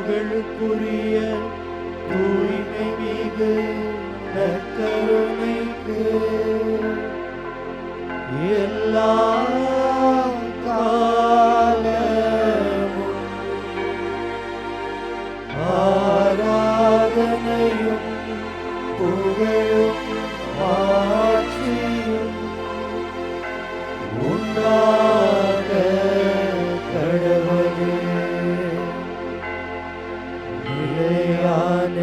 புகழுக்குரிய தூய்மை மிகு நற்கருணைக்கு எல்லா காலமும் ஆராதனையும் புகழும் ஆட்சியும் உண்டாக கடவுளே. நிலையான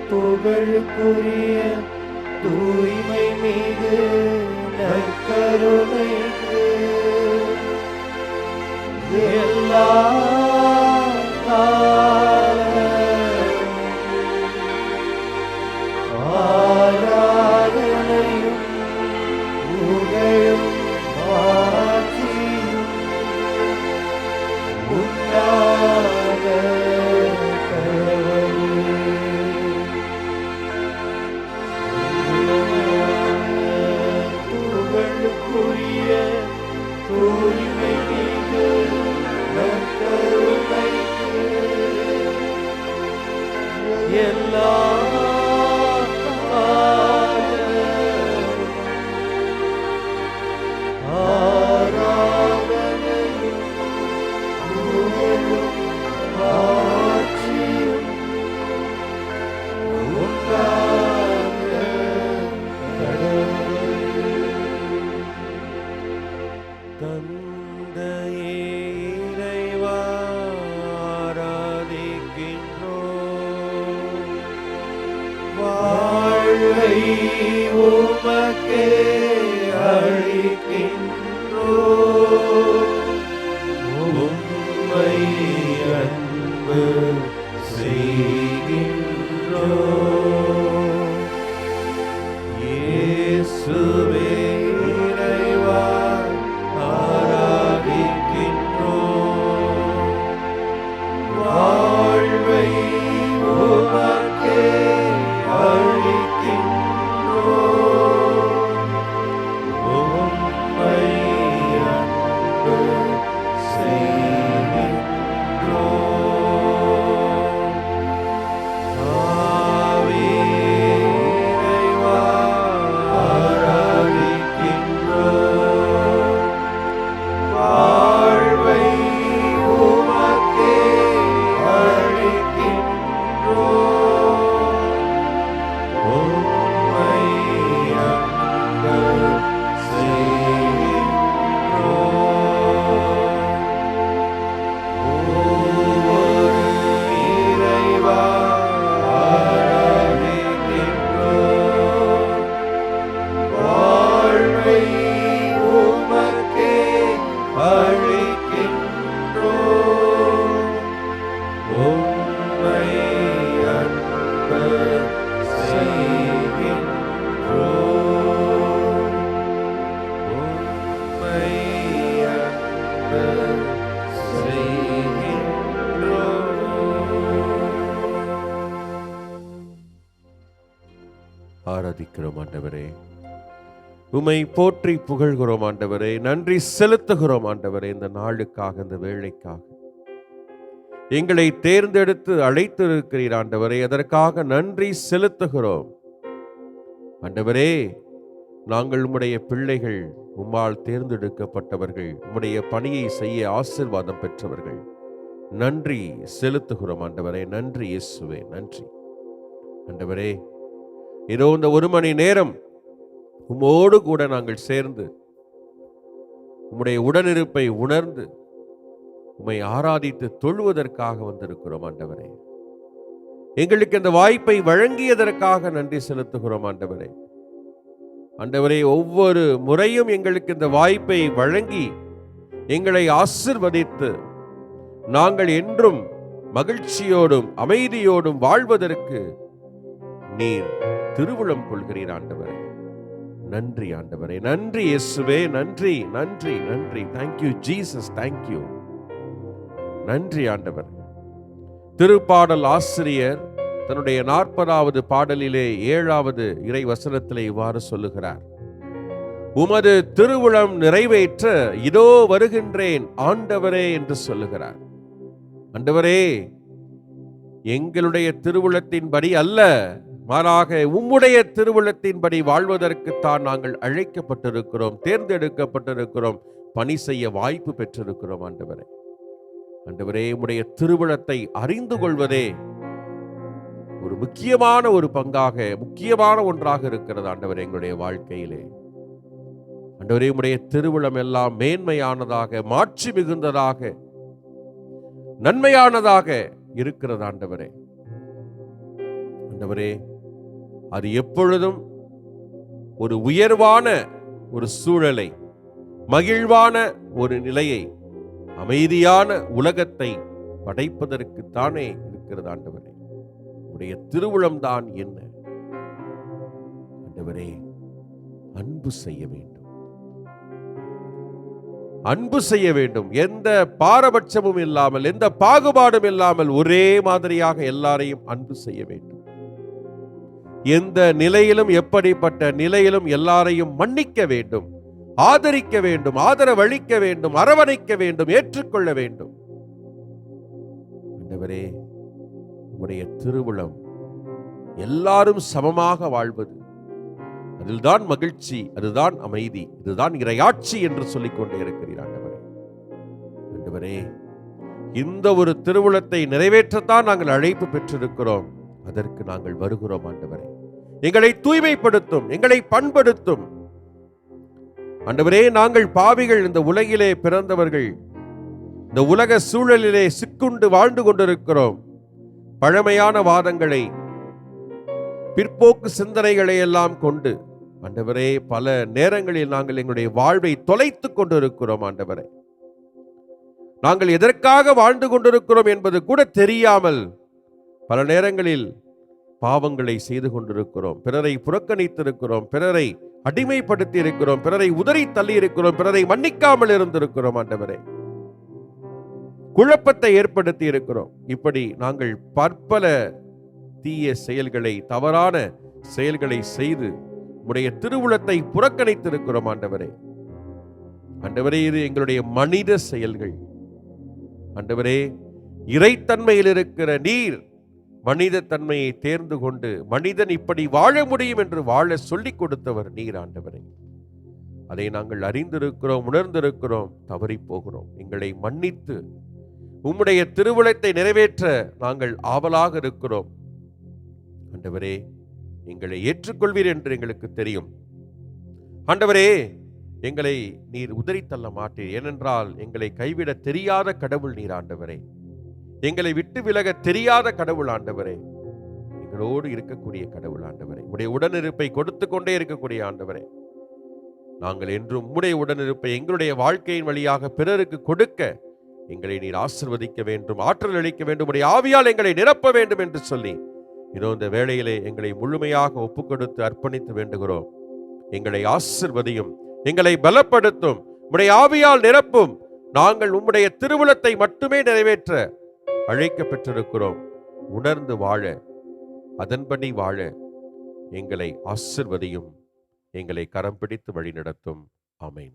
புகழுக்குரிய தூய்மை மிகு நற்கருணைக்கு எல்லா ஆராதனையும் புகழும் ஆட்சியும் உண்டாக புகழுக்குரிய தூய்மை மிகு நற்கருணைக்கு எல்லா ஆராதனையும் புகழும் ஆட்சியும் உண்டாக தந்தையே இறைவா ஆராதிக்கின்றோம். வாழ்வை உமக்கே அளிக்கின்றோம். உம்மை அன்பு செய்கின்றோம். இயேசுவே இறைவா ஆராதிக்கின்றோம். வாழ்வை உமக்கே அளிக்கின்றோம். உம்மை அன்பு செய்கின்றோம். ஆவியே இறைவா ஆராதிக்கின்றோம். வாழ்வை உமக்கே அளிக்கின்றோம். உம்மை அன்பு செய்கின்றோம். ஒவ்வொரு இறைவா ஆராதிக்கின்றோம். வாழ்வை உமக்கே அளிக்கின்றோம். உம்மை அன்பு செய்கின்றோம். உம்மை அன்பு செய்கின்றோம். ஆராதிக்கிறோம் ஆண்டவரே, உம்மை போற்றி புகழ்கிறோம் ஆண்டவரே, நன்றி செலுத்துகிறோம் ஆண்டவரே. இந்த நாளுக்காக, இந்த வேளைக்காக எங்களை தேர்ந்தெடுத்து அழைத்திருக்கிறீர் ஆண்டவரே, அதற்காக நன்றி செலுத்துகிறோம் ஆண்டவரே. நாங்கள் உம்முடைய பிள்ளைகள், உம்மால் தேர்ந்தெடுக்கப்பட்டவர்கள், உம்முடைய பணியை செய்ய ஆசீர்வாதம் பெற்றவர்கள். நன்றி செலுத்துகிறோம் ஆண்டவரே. நன்றி இயேசுவே, நன்றி ஆண்டவரே. இதோ இந்த ஒரு மணி நேரம் உம்மோடு கூட நாங்கள் சேர்ந்து உம்முடைய உடனிருப்பை உணர்ந்து உம்மை ஆராதித்து தொழுவதற்காக வந்திருக்கிறோம் ஆண்டவரே. எங்களுக்கு இந்த வாய்ப்பை வழங்கியதற்காக நன்றி செலுத்துகிறோம் ஆண்டவரே. ஆண்டவரே, ஒவ்வொரு முறையும் எங்களுக்கு இந்த வாய்ப்பை வழங்கி எங்களை ஆசீர்வதித்து நாங்கள் என்றும் மகிழ்ச்சியோடும் அமைதியோடும் வாழ்வதற்கு நீர் திருவுளம் கொள்கிறீர் ஆண்டவரே. நன்றி ஆண்டவரே, நன்றி இயேசுவே, நன்றி நன்றி நன்றி. Thank you Jesus, thank you. நன்றி ஆண்டவர். திருப்பாடல் ஆசிரியர் தன்னுடைய 40வது பாடலிலே 7வது இறை வசனத்திலே இவ்வாறு சொல்லுகிறார்: உமது திருவுளம் நிறைவேற்ற இதோ வருகின்றேன் ஆண்டவரே என்று சொல்லுகிறார். ஆண்டவரே, எங்களுடைய திருவுளத்தின்படி அல்ல, மாறாக உம்முடைய திருவுளத்தின்படி வாழ்வதற்குத்தான் நாங்கள் அழைக்கப்பட்டிருக்கிறோம், தேர்ந்தெடுக்கப்பட்டிருக்கிறோம், பணி செய்ய வாய்ப்பு பெற்றிருக்கிறோம். ஆண்டவரே, ஆண்டவரே, உம்முடைய திருவுளத்தை அறிந்து கொள்வதே ஒரு முக்கியமான ஒரு பங்காக, முக்கியமான ஒன்றாக இருக்கிறது. ஆண்டவரே, எங்களுடைய வாழ்க்கையிலே ஆண்டவரே, உம்முடைய திருவுளம் எல்லாம் மேன்மையானதாக, மாட்சி மிகுந்ததாக, நன்மையானதாக இருக்கிறது. ஆண்டவரே, ஆண்டவரே, அது எப்பொழுதும் ஒரு உயர்வான ஒரு சூழலை, மகிழ்வான ஒரு நிலையை, அமைதியான உலகத்தை படைப்பதற்குத்தானே இருக்கிறது. ஆண்டவரே, உடைய திருவுளம் தான் என்ன? ஆண்டவரே, அன்பு செய்ய வேண்டும், அன்பு செய்ய வேண்டும். எந்த பாரபட்சமும் இல்லாமல், எந்த பாகுபாடும் இல்லாமல் ஒரே மாதிரியாக எல்லாரையும் அன்பு செய்ய வேண்டும். எந்த நிலையிலும், எப்படிப்பட்ட நிலையிலும் எல்லாரையும் மன்னிக்க வேண்டும், ஆதரிக்க வேண்டும், ஆதரவளிக்க வேண்டும், அரவணைக்க வேண்டும், ஏற்றுக்கொள்ள வேண்டும். ஆண்டவரே, உம்முடைய திருவுளம் எல்லாரும் சமமாக வாழ்வது, அதில்தான் மகிழ்ச்சி, அதுதான் அமைதி, இதுதான் இறையாட்சி என்று சொல்லிக் கொண்டே இருக்கிறீர். ஆண்டவரே, ஆண்டவரே, இந்த ஒரு திருவுளத்தை நிறைவேற்றத்தான் நாங்கள் அழைப்பு பெற்றிருக்கிறோம். அதற்கு நாங்கள் வருகிறோம். ஆண்டவரே, எங்களை தூய்மைப்படுத்தும், எங்களை பண்படுத்தும். ஆண்டவரே, நாங்கள் பாவிகள், இந்த உலகிலே பிறந்தவர்கள், இந்த உலக சூழலிலே சிக்குண்டு வாழ்ந்து கொண்டிருக்கிறோம். பழமையான வாதங்களை, பிற்போக்கு சிந்தனைகளை எல்லாம் கொண்டு ஆண்டவரே, பல நேரங்களில் நாங்கள் எங்களுடைய வாழ்வை தொலைத்துக் கொண்டிருக்கிறோம். ஆண்டவரே, நாங்கள் எதற்காக வாழ்ந்து கொண்டிருக்கிறோம் என்பது கூட தெரியாமல் பல நேரங்களில் பாவங்களை செய்து கொண்டிருக்கிறோம். பிறரை புறக்கணித்திருக்கிறோம், பிறரை அடிமைப்படுத்தி இருக்கிறோம், பிறரை உதறி தள்ளி இருக்கிறோம், பிறரை மன்னிக்காமல் இருந்திருக்கிறோம். ஆண்டவரே, குழப்பத்தை ஏற்படுத்தி இருக்கிறோம். இப்படி நாங்கள் பற்பல தீய செயல்களை, தவறான செயல்களை செய்து உம்முடைய திருவுளத்தை புறக்கணித்திருக்கிறோம். ஆண்டவரே, ஆண்டவரே, இது எங்களுடைய மனித செயல்கள். ஆண்டவரே, இறைத்தன்மையில் இருக்கிற நீர் மனித தன்மையை தேர்ந்து கொண்டு மனிதன் இப்படி வாழ முடியும் என்று வாழ சொல்லிக் கொடுத்தவர் நீர். ஆண்டவரே, அதை நாங்கள் அறிந்திருக்கிறோம், உணர்ந்திருக்கிறோம், தவறி போகிறோம். எங்களை மன்னித்து உம்முடைய திருவுளத்தை நிறைவேற்ற நாங்கள் ஆவலாக இருக்கிறோம். ஆண்டவரே, எங்களை ஏற்றுக்கொள்வீர் என்று எங்களுக்கு தெரியும். ஆண்டவரே, எங்களை நீர் உதறி தள்ள மாட்டீர். ஏனென்றால் எங்களை கைவிட தெரியாத கடவுள் நீர். ஆண்டவரே, எங்களை விட்டு விலக தெரியாத கடவுள். ஆண்டவரே, எங்களோடு இருக்கக்கூடிய கடவுள். ஆண்டவரே, உடைய உடனிருப்பை கொடுத்து கொண்டே இருக்கக்கூடிய ஆண்டவரே, நாங்கள் என்றும் உம்முடைய உடனிருப்பை எங்களுடைய வாழ்க்கையின் வழியாக பிறருக்கு கொடுக்க எங்களை நீர் ஆசீர்வதிக்க வேண்டும், ஆற்றல் அளிக்க வேண்டும், உடைய ஆவியால் எங்களை நிரப்ப வேண்டும் என்று சொல்லி இதோ இந்த வேளையிலே எங்களை முழுமையாக ஒப்புக் கொடுத்து அர்ப்பணித்து வேண்டுகிறோம். எங்களை ஆசீர்வதியும், எங்களை பலப்படுத்தும், உம்முடைய ஆவியால் நிரப்பும். நாங்கள் உம்முடைய திருவுளத்தை மட்டுமே நிறைவேற்ற அழைக்க பெற்றிருக்கிறோம். உணர்ந்து வாழ, அதன்படி வாழ எங்களை ஆசீர்வதியும், எங்களை கரம் பிடித்து வழி நடத்தும். ஆமென்.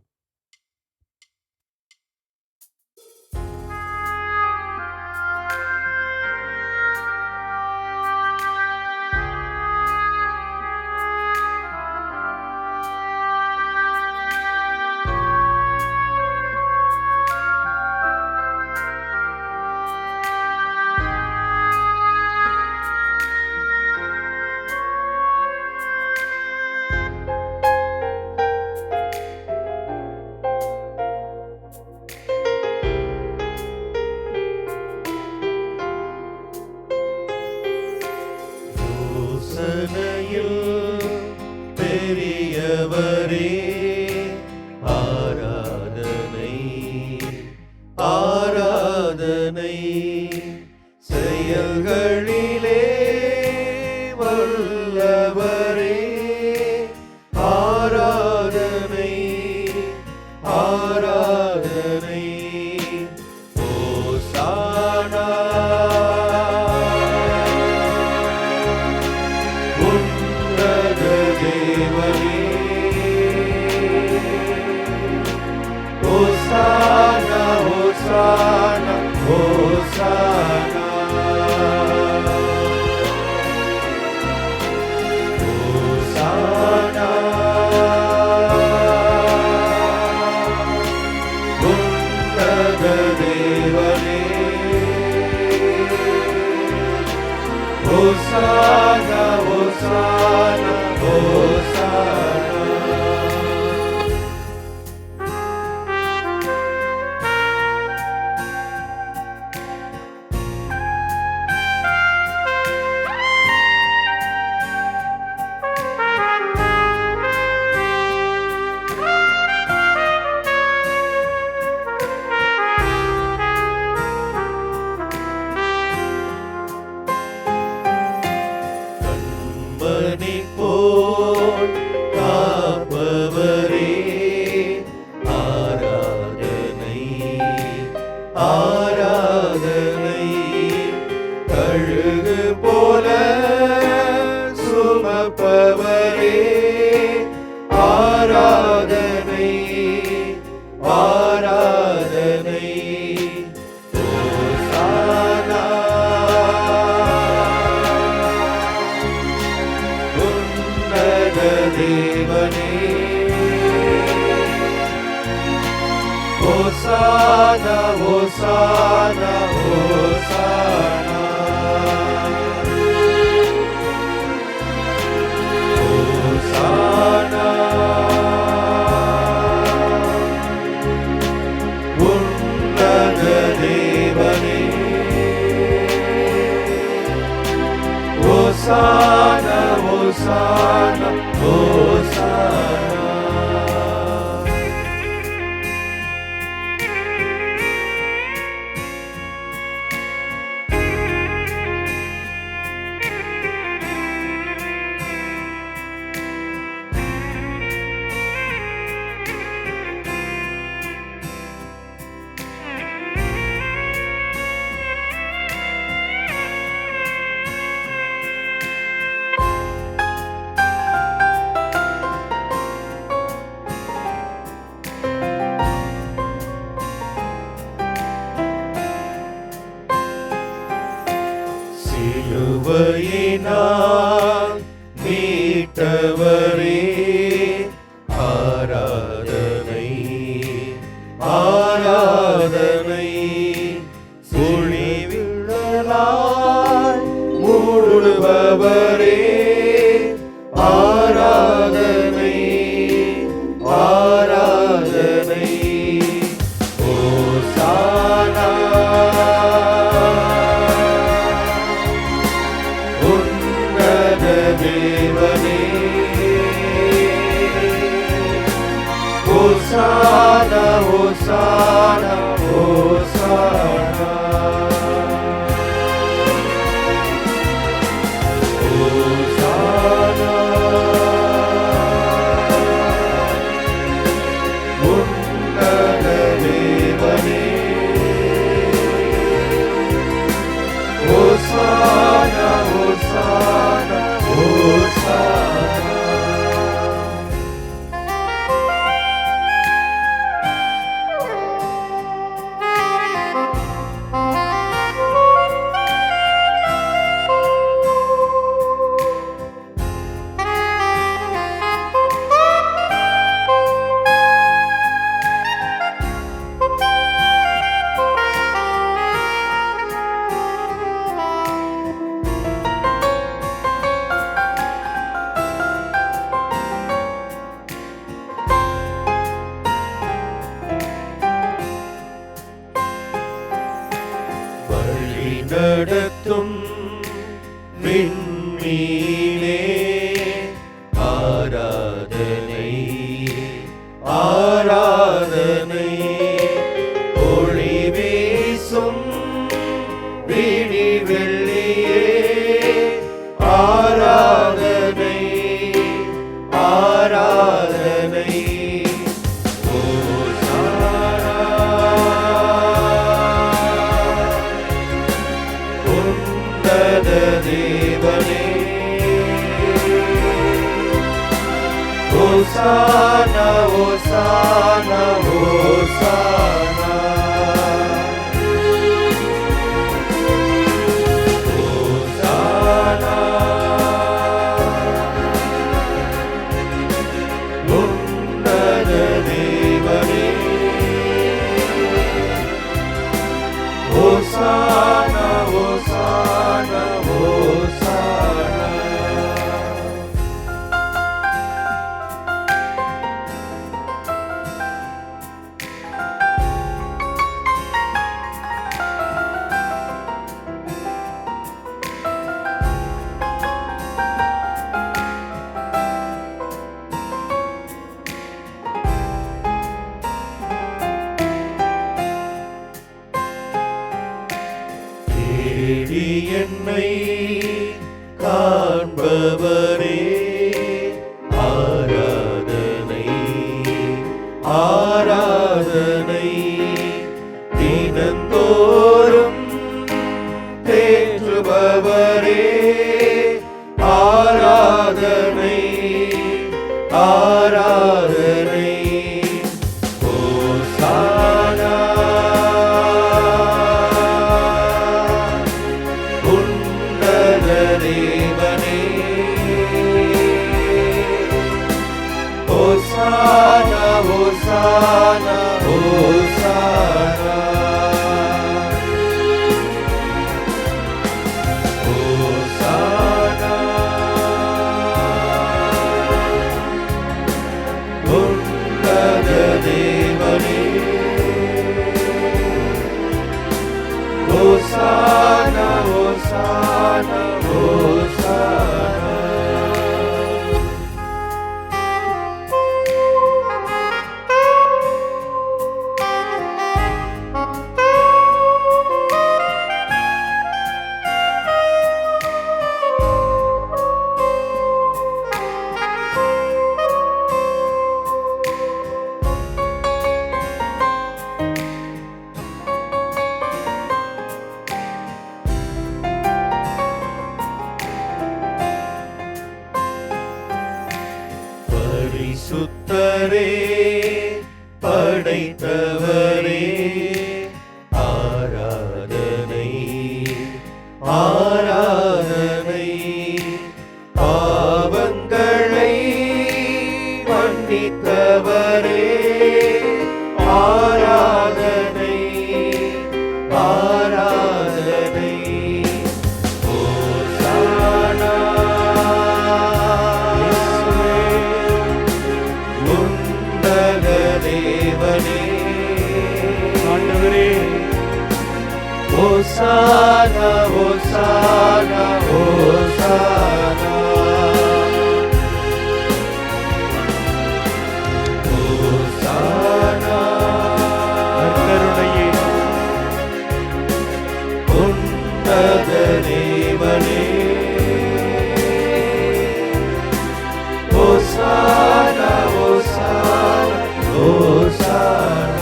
பெரியவரே, ஆராதனை ஆராதனை, செயல்களிலே வல்லவரே, ஆராதனை ஆராதனை. ஓசானா உன்னத தேவனே, ஓசானா ஓசானா ஓசானா. Hosanna hosanna hosanna. கண்மணி போல் காப்பவரே, ஆராதனை ஆராதனை. கழுகு போல சுமப்பவரே, ஆராதனை ஆராதனை. ஹோசானா உன்னத தேவனே, ஹோசானா ஹோசானா ஹோசானா. ஹோசானா உன்னத தேவனே, ஹோசானா ஹோசானா ஹோசானா. சிலுவையினால் மீட்டவரே, ஆராதனை ஆராதனை. சுழிவிழலாய் மூடுபவரே, ஆராதனை ஆராதனை. ஹோசானா உன்னத தேவனே, ஹோசானா ஹோசானா ஹோசானா. ஹோசானா உன்னத தேவனே, ஹோசானா ஹோசானா ஹோசானா. வழி நடத்தும் விண்மீனே, ஆராதனை ஆராதனை. ஒளி வீசும் விழி வெள்ளியே, ஆராதனை ஆராதனை. ஹோசானா உன்னத தேவனே, ஹோசானா ஹோசானா ஹோசானா. ஹோசானா உன்னத தேவனே, ஹோசானா ஹோசானா ஹோசானா. என்னை காண்பவரே ஆராதனை ஆராதனை தினந்தோறும் தேற்றுபவரே ஆராதனை ஆராதனை ஓசானா உன்னத தேவனே ஓசானா ஓசானா ஓசானா ஓசானா உன்னத தேவனே ஓசானா ஓசானா ஓசானா பரிசுத்தரே படைத்தவரே ஆராதனை ஆராதனை பாவங்களை மன்னித்தவரே ஆராதனை ஆராதனை ஓசானா உன்னத தேவனே ஆண்டவரே ஓசானா ஓசானா ஓசானா ஓசானா கர்த்தருடைய உன்னத தேவனே ஓசானா ஓசானா ஓசானா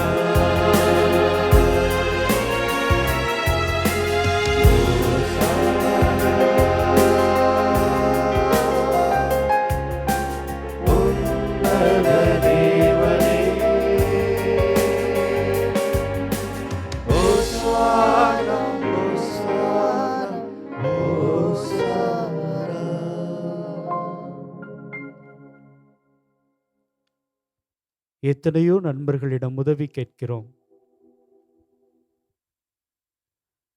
உன்னத தேவனே ஓசானா ஓசானா ஓசானா. எத்தனையோ நண்பர்களிடம் உதவி கேட்கிறோம்.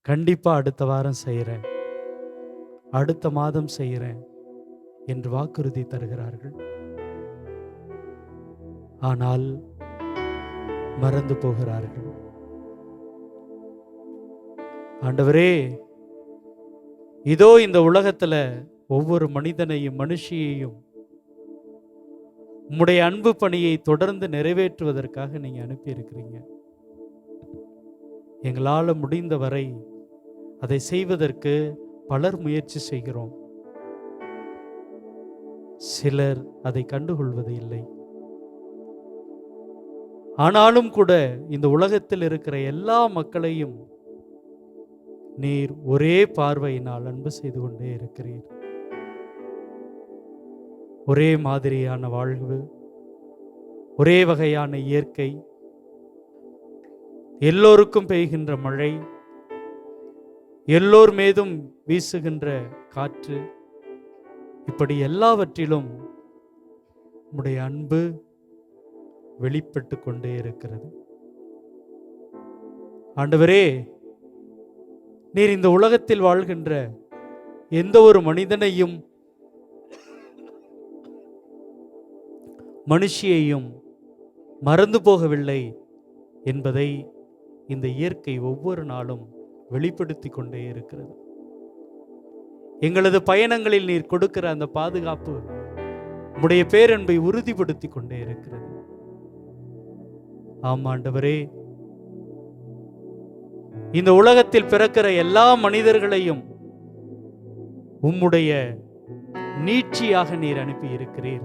கண்டிப்பா அடுத்த வாரம் செய்கிறேன், அடுத்த மாதம் செய்கிறேன் என்று வாக்குறுதி தருகிறார்கள். ஆனால் மறந்து போகிறார்கள். ஆண்டவரே, இதோ இந்த உலகத்துல ஒவ்வொரு மனிதனையும் மனுஷியையும் உம்முடைய அன்பு பணியை தொடர்ந்து நிறைவேற்றுவதற்காக நீங்க அனுப்பியிருக்கிறீங்க. எங்களால் முடிந்த வரை அதை செய்வதற்கு பலர் முயற்சி செய்கிறோம். சிலர் அதை கண்டுகொள்வது இல்லை. ஆனாலும் கூட இந்த உலகத்தில் இருக்கிற எல்லா மக்களையும் நீர் ஒரே பார்வையினால் அன்பு செய்து கொண்டே இருக்கிறீர். ஒரே மாதிரியான வாழ்வு, ஒரே வகையான இயற்கை, எல்லோருக்கும் பெய்கின்ற மழை, எல்லோர் மீதும் வீசுகின்ற காற்று, இப்படி எல்லாவற்றிலும் உம்முடைய அன்பு வெளிப்பட்டு கொண்டே இருக்கிறது. ஆண்டவரே, நீர் இந்த உலகத்தில் வாழ்கின்ற எந்த ஒரு மனிதனையும் மனுஷியையும் மறந்து போகவில்லை என்பதை இந்த இயற்கை ஒவ்வொரு நாளும் வெளிப்படுத்தி கொண்டே இருக்கிறது. எங்களது பயணங்களில் நீர் கொடுக்கிற அந்த பாதுகாப்பு உம்முடைய பேரன்பை உறுதிப்படுத்தி கொண்டே இருக்கிறது. ஆம் ஆண்டவரே, இந்த உலகத்தில் பிறக்கிற எல்லா மனிதர்களையும் உம்முடைய நீட்சியாக நீர் அனுப்பி இருக்கிறீர்.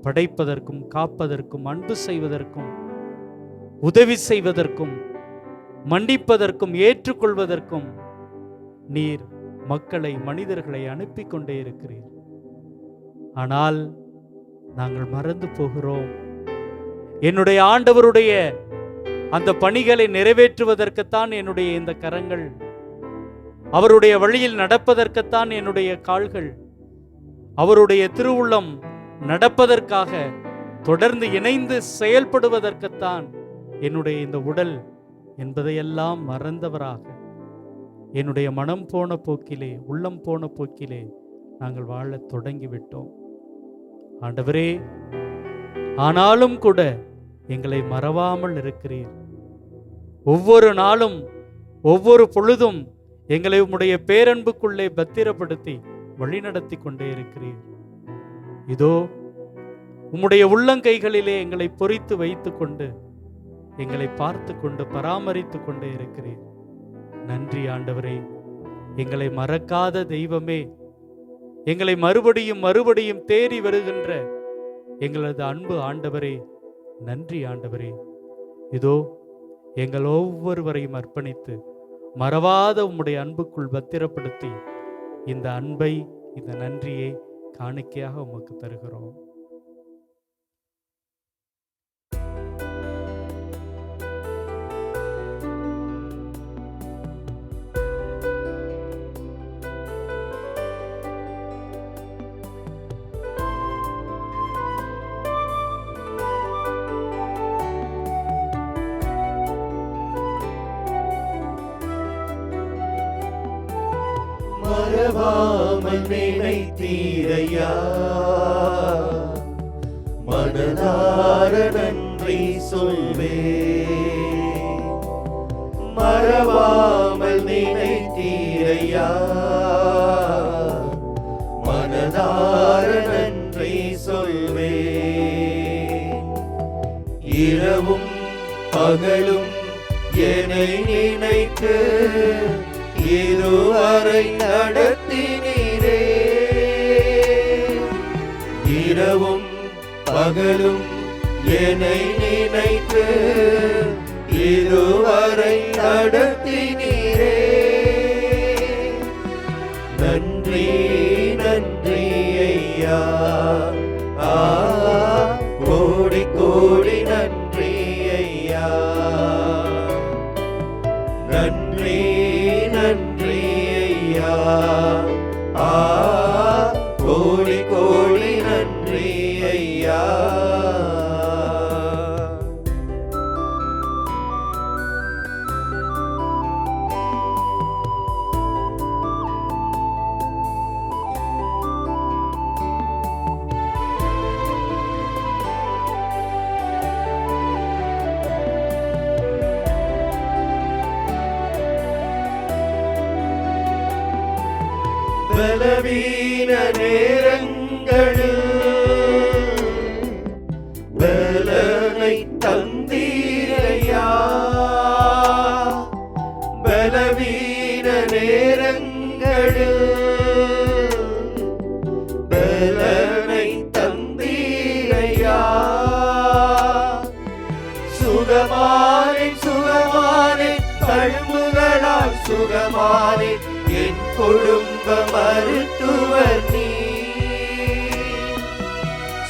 படைப்பதற்கும் காப்பதற்கும் அன்பு செய்வதற்கும் உதவி செய்வதற்கும் மன்னிப்பதற்கும் ஏற்றுக்கொள்வதற்கும் நீர் மக்களை மனிதர்களை அனுப்பி கொண்டே இருக்கிறீர். ஆனால் நாங்கள் மறந்து போகிறோம். என்னுடைய ஆண்டவருடைய அந்த பணிகளை நிறைவேற்றுவதற்குத்தான் என்னுடைய இந்த கரங்கள், அவருடைய வழியில் நடப்பதற்குத்தான் என்னுடைய கால்கள், அவருடைய திருவுள்ளம் நடப்பதற்காக தொடர்ந்து இணைந்து செயல்படுவதற்குத்தான் என்னுடைய இந்த உடல் என்பதையெல்லாம் மறந்தவராக என்னுடைய மனம் போன போக்கிலே, உள்ளம் போன போக்கிலே நாங்கள் வாழத் தொடங்கிவிட்டோம். ஆண்டவரே, ஆனாலும் கூட எங்களை மறவாமல் இருக்கிறீர். ஒவ்வொரு நாளும் ஒவ்வொரு பொழுதும் எங்களை உம்முடைய பேரன்புக்குள்ளே பத்திரப்படுத்தி வழிநடத்தி கொண்டே இருக்கிறீர். இதோ உம்முடைய உள்ளங்கைகளிலே எங்களை பொறித்து வைத்து கொண்டு எங்களை பார்த்து கொண்டு பராமரித்து கொண்டே இருக்கிறீர். நன்றி ஆண்டவரே. எங்களை மறக்காத தெய்வமே, எங்களை மறுபடியும் மறுபடியும் தேடி வருகின்ற எங்களது அன்பு ஆண்டவரே, நன்றி ஆண்டவரே. இதோ எங்கள் ஒவ்வொருவரையும் அர்ப்பணித்து மறவாத உம்முடைய அன்புக்குள் பத்திரப்படுத்தி இந்த அன்பை, இந்த நன்றியை காணிக்கையாக உமக்கு தருகிறோம். மறவாமல் நினைத்தீரையா, மனதார நன்றி சொல்வே. மறவாமல் நினைத்தீரையா, மனதார நன்றி சொல்வே. இரவும் பகலும் என்னை நினைத்து இதுவரை நடத்தினீரே. இரவும் பகலும் என்னை நினைத்து இதுவரை நடத்தினீரே. நன்றி நன்றி ஐயா, கோடி கோடி நன்றி ஐயா. நன்றி நன்றி ஐயா, கோடி கோடி நன்றி ஐயா. பலவீன நேரங்களில் பலனை தந்தீரையா. பலவீன நேரங்களில் பலனை தந்தீரையா. சுகமானே சுகமானே தழும்புகளால் சுகமானே என் குடும்ப மருத்துவர் நீ.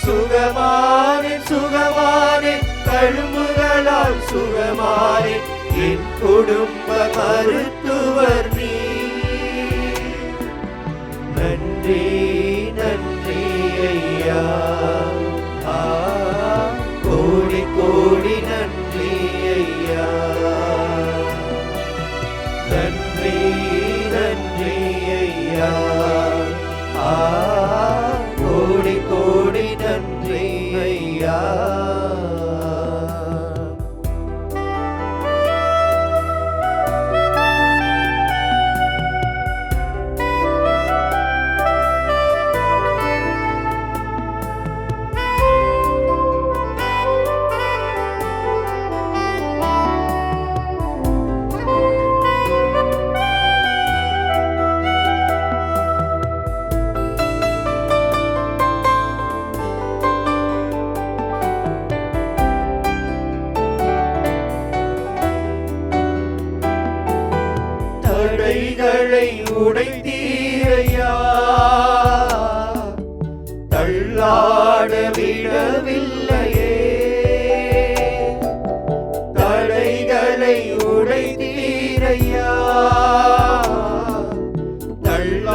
சுகமானே சுகமானே தழும்புகளால் சுகமானே என் குடும்ப மருத்துவர் நீ. நன்றி நன்றி ஐயா, கோடி கோடி நன்றி ஐயா. நன்றி நன்றி ஐயா, கோடி கோடி நன்றி ஐயா.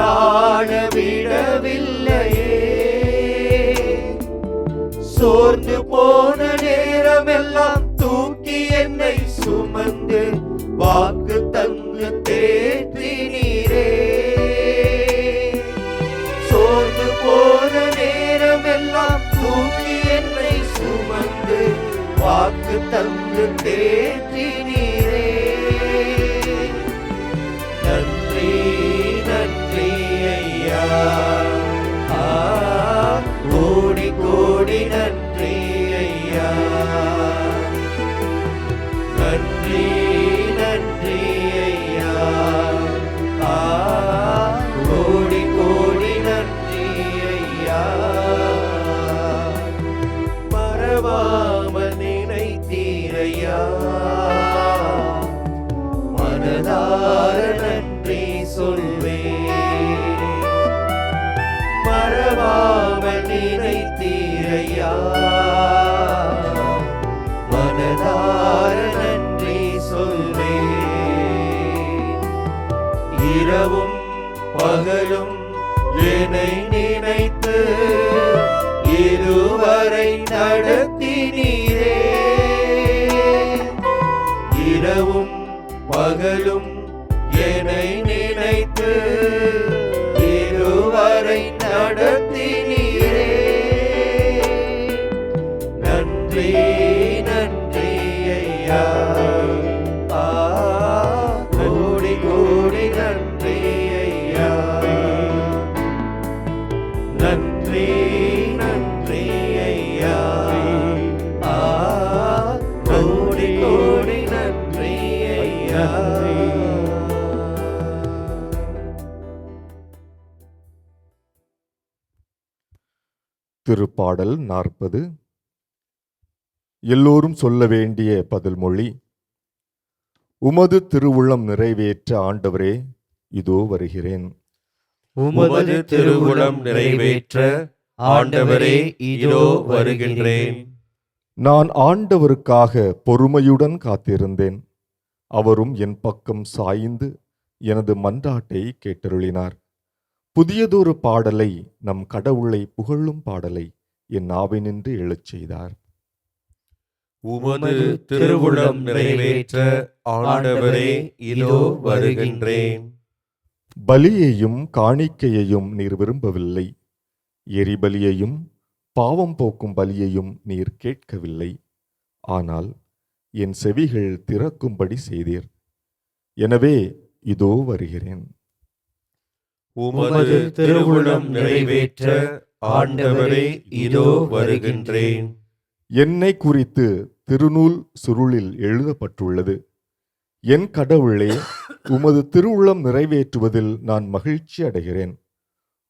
காண விடவில்லையே. சோர்ந்து போன நேரமெல்லாம் தூக்கி என்னை சுமந்து வாக்கு தந்து தேற்றினீரே. சோர்ந்து போன நேரமெல்லாம் தூக்கி என்னை சுமந்து வாக்கு தந்து தேற்றினீரே. நன்றி நன்றி ஐயா, கோடி கோடி நன்றி ஐயா. நன்றி நன்றி ஐயா, கோடி கோடி நன்றி ஐயா. மறவாமல் நினைத்தீரையா, மனதார நன்றி சொல்வேன். மறவாமல் நினைத்தீரையா, மனதார நன்றி சொல்வேன். இரவும் பகலும் என்னை நினைத்து இதுவரை நடத்தினீரே. இரவும் பகலும் என்னை நினைத்து இதுவரை நடத்தினீரே. நன்றி நன்றி ஐயா, கோடி கோடி நன்றி ஐயா. நன்றி நன்றி ஐயா, கோடி கோடி நன்றி ஐயா. திருப்பாடல் 40. எல்லோரும் சொல்ல வேண்டிய பதில்மொழி. உமது திருவுளம் நிறைவேற்ற ஆண்டவரே, இதோ வருகிறேன். உமது திருவுளம் நிறைவேற்ற ஆண்டவரே, இதோ வருகின்றேன். நான் ஆண்டவருக்காக பொறுமையுடன் காத்திருந்தேன். அவரும் என் பக்கம் சாய்ந்து எனது மன்றாட்டை கேட்டருளினார். புதியதொரு பாடலை, நம் கடவுளை புகழும் பாடலை என் நாவினின்று எழச் செய்தார். உமது திருவுளம் நிறைவேற்ற ஆண்டவரே, இதோ வருகின்றேன். பலியையும் காணிக்கையையும் நீர் விரும்பவில்லை. எரிபலியையும் பாவம் போக்கும் பலியையும் நீர் கேட்கவில்லை. ஆனால் என் செவிகள் திறக்கும்படி செய்தீர். எனவே இதோ வருகிறேன். உமது திருவுளம் நிறைவேற்ற ஆண்டவரே, இதோ வருகின்றேன். என்னை குறித்து திருநூல் சுருளில் எழுதப்பட்டுள்ளது. என் கடவுளே, உமது திருவுளம் நிறைவேற்றுவதில் நான் மகிழ்ச்சி அடைகிறேன்.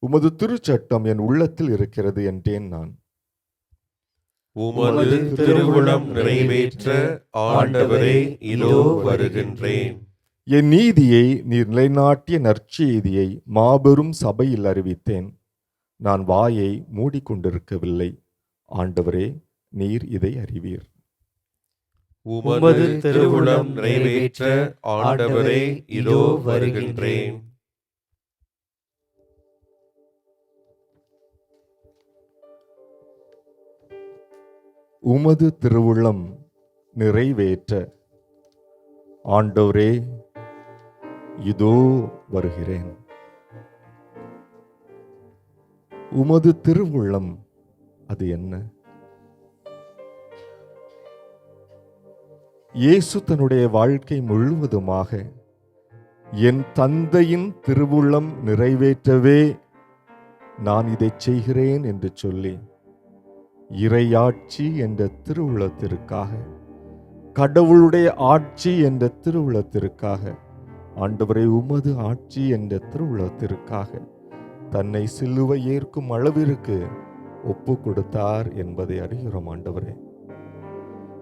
உமது திருச்சட்டம் என் உள்ளத்தில் இருக்கிறது என்றேன் நான். உமது திருவுளம் நிறைவேற்ற ஆண்டவரே, இதோ வருகின்றேன். என் நீதியை நீர் நிலைநாட்டிய நற்செய்தியை மாபெரும் சபையில் அறிவித்தேன். நான் வாயை மூடிக்கொண்டிருக்கவில்லை. ஆண்டவரே, நீர் இதை அறிவீர். உமது திருவுளம் நிறைவேற்ற ஆண்டவரே, இதோ வருகின்றேன். உமது திருவுளம் நிறைவேற்ற ஆண்டவரே, இதோ வருகிறேன். உமது திருவுள்ளம் அது என்ன? இயேசு தன்னுடைய வாழ்க்கை முழுவதுமாக என் தந்தையின் திருவுள்ளம் நிறைவேற்றவே நான் இதை செய்கிறேன் என்று சொல்லி இறையாட்சி என்ற திருவுளத்திற்காக, கடவுளுடைய ஆட்சி என்ற திருவுளத்திற்காக, ஆண்டவரே உமது ஆட்சி என்ற திருவுளத்திற்காக தன்னை சிலுவை ஏற்கும் அளவிற்கு ஒப்பு கொடுத்தார் என்பதை அறிகிறோம். ஆண்டவரே,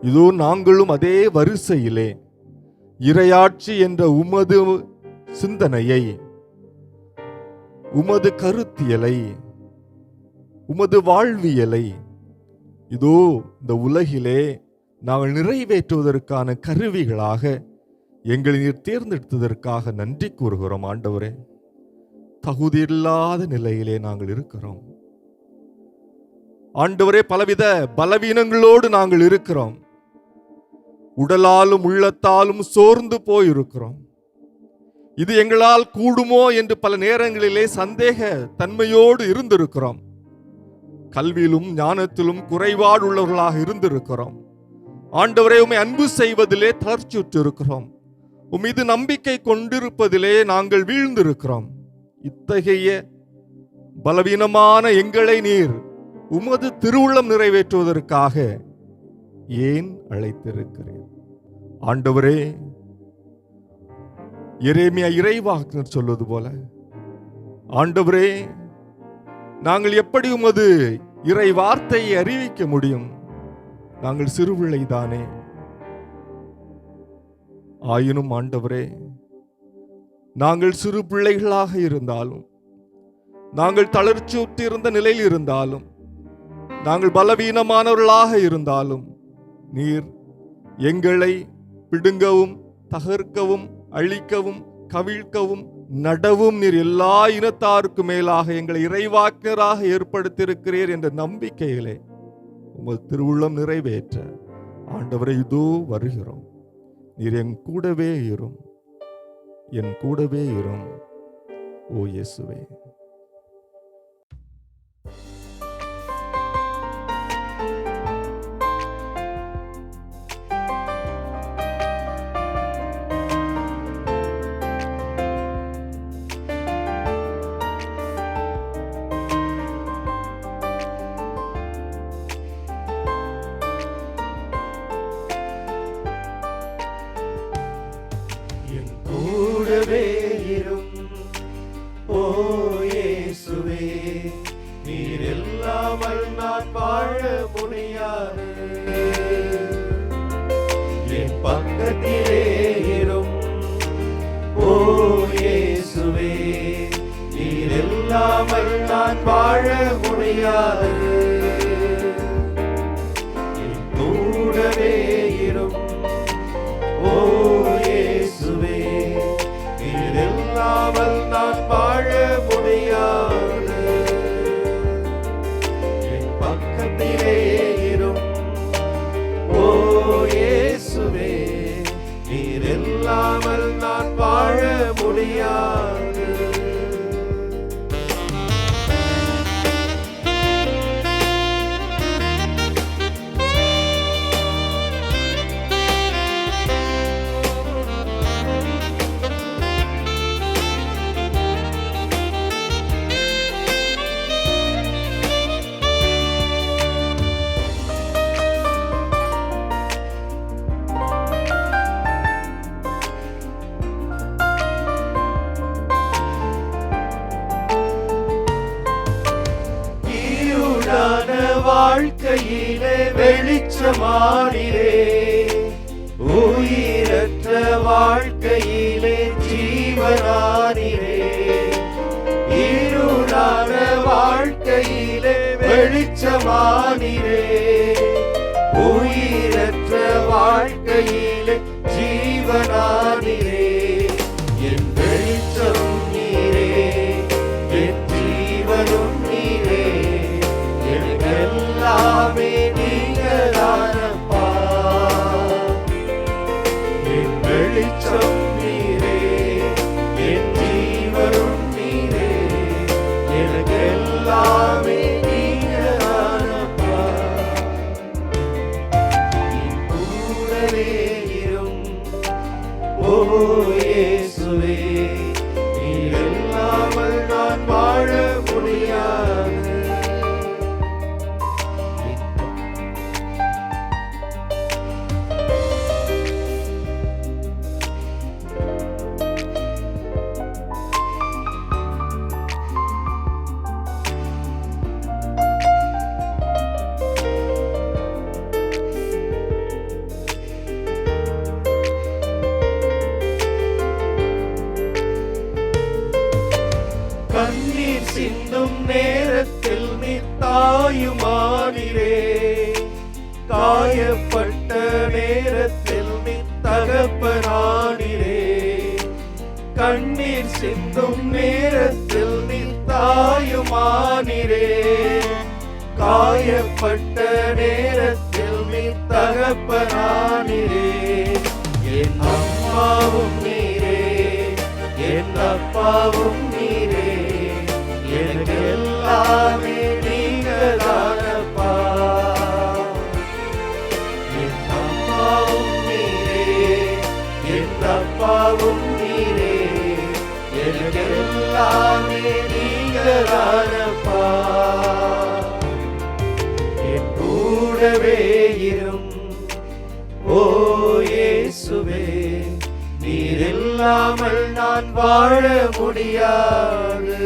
இதோ நாங்களும் அதே வரிசையிலே இறையாட்சி என்ற உமது சிந்தனையை, உமது கருத்தியலை, உமது வாழ்வியலை இதோ இந்த உலகிலே நாங்கள் நிறைவேற்றுவதற்கான கருவிகளாக எங்களை நீர் தேர்ந்தெடுத்ததற்காக நன்றி கூறுகிறோம். ஆண்டவரே, தகுதியில்லாத நிலையிலே நாங்கள் இருக்கிறோம். ஆண்டவரே, பலவித பலவீனங்களோடு நாங்கள் இருக்கிறோம். உடலாலும் உள்ளத்தாலும் சோர்ந்து போயிருக்கிறோம். இது எங்களால் கூடுமோ என்று பல நேரங்களிலே சந்தேக தன்மையோடு இருந்திருக்கிறோம். கல்வியிலும் ஞானத்திலும் குறைபாடு உள்ளவர்களாக இருந்திருக்கிறோம். ஆண்டவரே, உம்மை அன்பு செய்வதிலே தளர்ச்சியுற்று இருக்கிறோம். உம்மீது நம்பிக்கை கொண்டிருப்பதிலே நாங்கள் வீழ்ந்திருக்கிறோம். இத்தகைய பலவீனமான எங்களை நீர் உமது திருவுள்ளம் நிறைவேற்றுவதற்காக ஏன் அழைத்திருக்கிறீர்? ஆண்டவரே, எரேமியா இறைவாக்கினர் சொல்வது போல, ஆண்டவரே, நாங்கள் எப்படி உமது இறை வார்த்தையை அறிவிக்க முடியும்? நாங்கள் சிறுபிள்ளைதானே. ஆயினும் ஆண்டவரே, நாங்கள் சிறு பிள்ளைகளாக இருந்தாலும், நாங்கள் தளர்ச்சியுற்று இருந்த நிலையில் இருந்தாலும், நாங்கள் பலவீனமானவர்களாக இருந்தாலும், நீர் எங்களை பிடுங்கவும் தகர்க்கவும் அழிக்கவும் கவிழ்க்கவும் நடவும் நீர் எல்லா இனத்தாருக்கு மேலாக எங்களை இறைவாக்கினராக ஏற்படுத்தியிருக்கிறீர் என்ற நம்பிக்கையிலே உமது திருவுள்ளம் நிறைவேற்ற ஆண்டவரை இதோ வருகிறோம். நீர் என் கூடவே இரும், என் கூடவே இரும். ஓ இயேசுவே. கூடவே இரும் ஓ இயேசுவே, நீர் இல்லாமல் நான் வாழ முடியாது. என் பக்கத்திலே இரும் ஓ இயேசுவே, நீர் இல்லாமல் நான் வாழ முடியாது. என் கூடவே இரும் ஓ இயேசுவே, நீர் இல்லாமல் நான் வாழ முடியாது. என் பக்கத்திலே இரும் ஓ இயேசுவே, நீர் இல்லாமல் நான் வாழ முடியாது. வாழ்க்கையிலே வெளிச்சமானிரே, உயிரற்ற வாழ்க்கையிலே ஜீவனானிரே. இருளான வாழ்க்கையிலே வெளிச்சமானிரே, உயிரற்ற வாழ்க்கையிலே ஜீவனானிரே. என் வெளிச்சம் நீரே, என் ஜீவனும் நீரே, எல்லாமே நீங்கதானப்பா. என் வெளிச்சம் நீரே, என் ஜீவனும் நீரே, எனக்கு எல்லாமே நீங்கதானப்பா. என் கூடவே இரும் ஓ இயேசுவே, நீர் இல்லாமல் நான் வாழ முடியாது. கண்ணீர் சிந்தும் நேரத்தில் நீ தாயுமானிரே, காயப்பட்ட நேரத்தில் நீ தகப்பனானிரே. கண்ணீர் சிந்தும் நேரத்தில் தகப்பனானீரே. காயப்பட்ட நேரத்தில் நீ தகப்பனானீரே. என் அம்மாவும் நீரே, என் அப்பாவும் நீரே, எனக்கு எல்லாமே நீங்கதானப்பா. என் அம்மாவும் நீரே, என் அப்பாவும் நீரே, எனக்கு எல்லாமே நீங்கதானப்பா. என் கூடவே இரும் ஓ இயேசுவே, நீர் இல்லாமல் நான் வாழ முடியாது.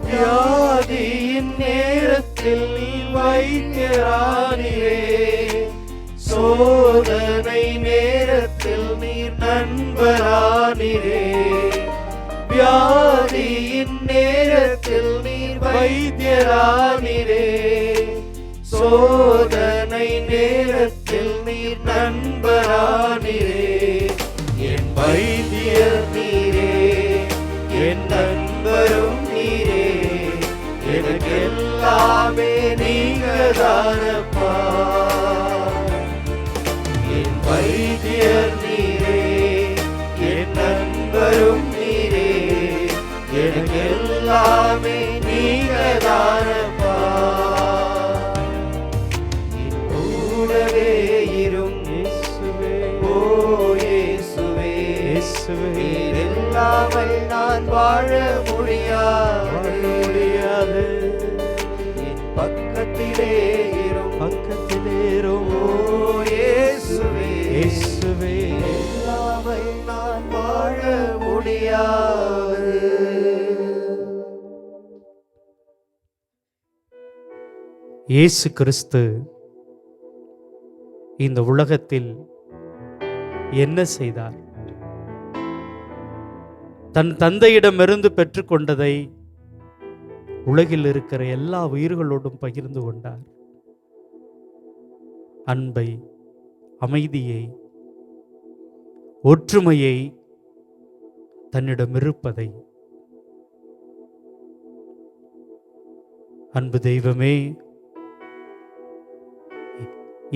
வியாதியின் நேரத்தில் நீ வைத்தியரானீரே. சோதனை நேரத்தில் நீ நண்பரானீரே. வியாதியின் நேரத்தில் நீ வைத்தியரானீரே. சோதனை நேரத்தில் நீ நண்பரானீரே. என் வைத்தியர் நீரே, என் நண்பரும் நீரே, எனக்கு எல்லாமே நீங்கதானப்பா. என் வைத்தியர் நீரே, என் நண்பரும் நீரே, எனக்கு எல்லாமே நீங்கதானப்பா. என் கூடவே இரும் இயேசுவே, ஓ இயேசுவே, நீர் இல்லாமல் நான் வாழ முடியாது. என் பக்கத்திலே இரும், ஓ இயேசுவே, இல்லாமல் நான் வாழ முடியாது. இயேசு கிறிஸ்து இந்த உலகத்தில் என்ன செய்தார்? தன் தந்தையிடமிருந்து பெற்றுக்கொண்டதை உலகில் இருக்கிற எல்லா உயிர்களோடும் பகிர்ந்து கொண்டார். அன்பை, அமைதியை, ஒற்றுமையை, தன்னிடம் இருப்பதை. அன்பு தெய்வமே,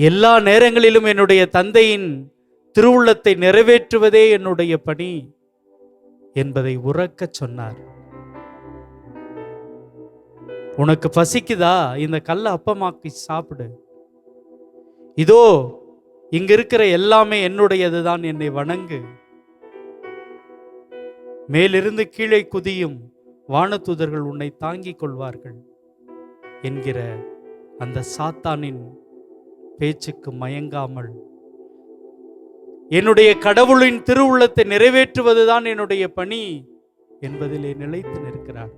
எல்லா நேரங்களிலும் என்னுடைய தந்தையின் திருவுள்ளத்தை நிறைவேற்றுவதே என்னுடைய பணி என்பதை உரக்கச் சொன்னார். உனக்கு பசிக்குதா? இந்த கல்லை அப்பமாக்கி சாப்பிடு. இதோ இங்க இருக்கிற எல்லாமே என்னுடையதுதான், என்னை வணங்கு. மேலிருந்து கீழே குதியும் வானதூதர்கள் உன்னை தாங்கிக் கொள்வார்கள் என்கிற அந்த சாத்தானின் பேச்சுக்கு மயங்காமல் என்னுடைய கடவுளின் திருவுள்ளத்தை நிறைவேற்றுவதுதான் என்னுடைய பணி என்பதிலே நிலைத்து நிற்கிறார்.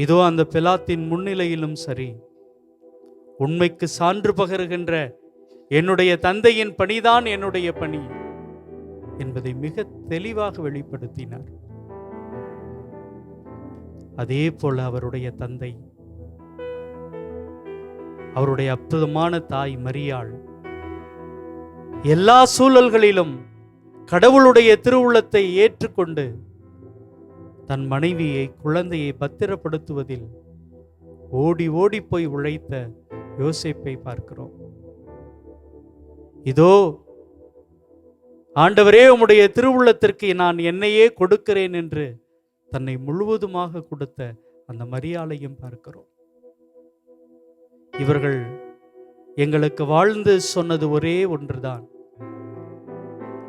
இதோ அந்த பிலாத்தின் முன்னிலையிலும் சரி, உண்மைக்கு சான்று பகருகின்ற என்னுடைய தந்தையின் பணிதான் என்னுடைய பணி என்பதை மிக தெளிவாக வெளிப்படுத்தினார். அதே போல அவருடைய தந்தை, அவருடைய அற்புதமான தாய் மரியாள் எல்லா சூழல்களிலும் கடவுளுடைய திருவுள்ளத்தை ஏற்றுக்கொண்டு தன் மனைவியை, குழந்தையை பத்திரப்படுத்துவதில் ஓடி ஓடி போய் உழைத்த யோசேப்பை பார்க்கிறோம். இதோ ஆண்டவரே, உம்முடைய திருவுள்ளத்திற்கு நான் என்னையே கொடுக்கிறேன் என்று தன்னை முழுவதுமாக கொடுத்த அந்த மரியாளையும் பார்க்கிறோம். இவர்கள் எங்களுக்கு வாழ்ந்து சொன்னது ஒரே ஒன்றுதான்,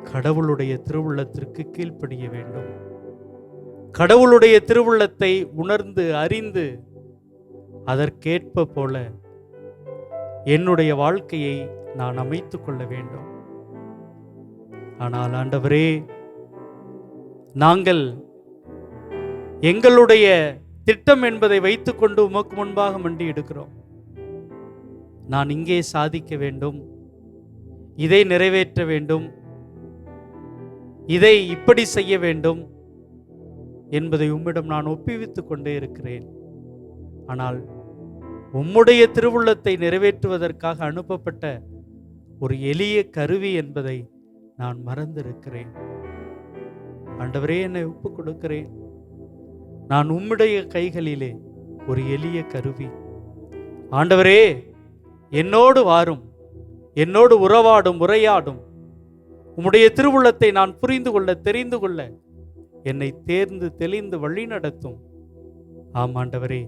கடவுளுடைய திருவுள்ளத்திற்கு கீழ்ப்படிய வேண்டும். கடவுளுடைய திருவுள்ளத்தை உணர்ந்து அறிந்து அதற்கேற்ப போல என்னுடைய வாழ்க்கையை நான் அமைத்துக் கொள்ள வேண்டும். ஆனால் ஆண்டவரே, நாங்கள் எங்களுடைய திட்டம் என்பதை வைத்துக்கொண்டு உமக்கு முன்பாக மண்டி எடுக்கிறோம். நான் இங்கே சாதிக்க வேண்டும், இதை நிறைவேற்ற வேண்டும், இதை இப்படி செய்ய வேண்டும் என்பதை உம்மிடம் நான் ஒப்புவித்துக் கொண்டே இருக்கிறேன். ஆனால் உம்முடைய திருவுள்ளத்தை நிறைவேற்றுவதற்காக அனுப்பப்பட்ட ஒரு எளிய கருவி என்பதை நான் மறந்திருக்கிறேன். ஆண்டவரே, என்னை ஒப்புக் கொடுக்கிறேன். நான் உம்முடைய கைகளிலே ஒரு எளிய கருவி. ஆண்டவரே, என்னோடு வாரும், என்னோடு உரையாடும். உம்முடைய திருவுள்ளத்தை நான் புரிந்து கொள்ள, தெரிந்து கொள்ள என்னை தேர்ந்து தெளிந்து வழி நடத்தும். ஆம் ஆண்டவரே,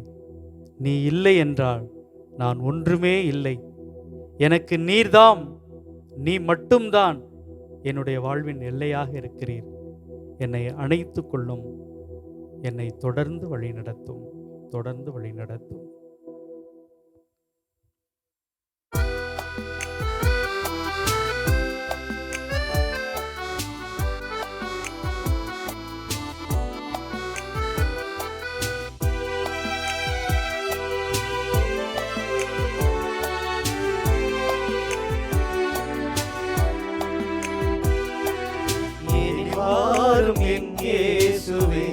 நீ இல்லை என்றால் நான் ஒன்றுமே இல்லை. எனக்கு நீர்தாம், நீ மட்டும்தான் என்னுடைய வாழ்வின் எல்லையாக இருக்கிறீர். என்னை அணைத்துக் கொள்ளும், என்னை தொடர்ந்து வழி நடத்தும், தொடர்ந்து வழி நடத்தும். வாரும் என் இயேசுவே,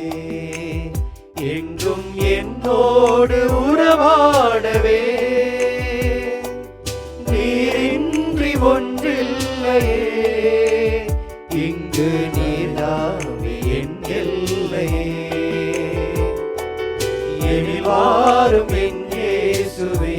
எங்கும் என்னோடு உறவாடவே. நீரின்றி ஒன்றில்லையே, இங்கு நீர்தாமே என் எல்லையே. எனில் வாரும் என் இயேசுவே.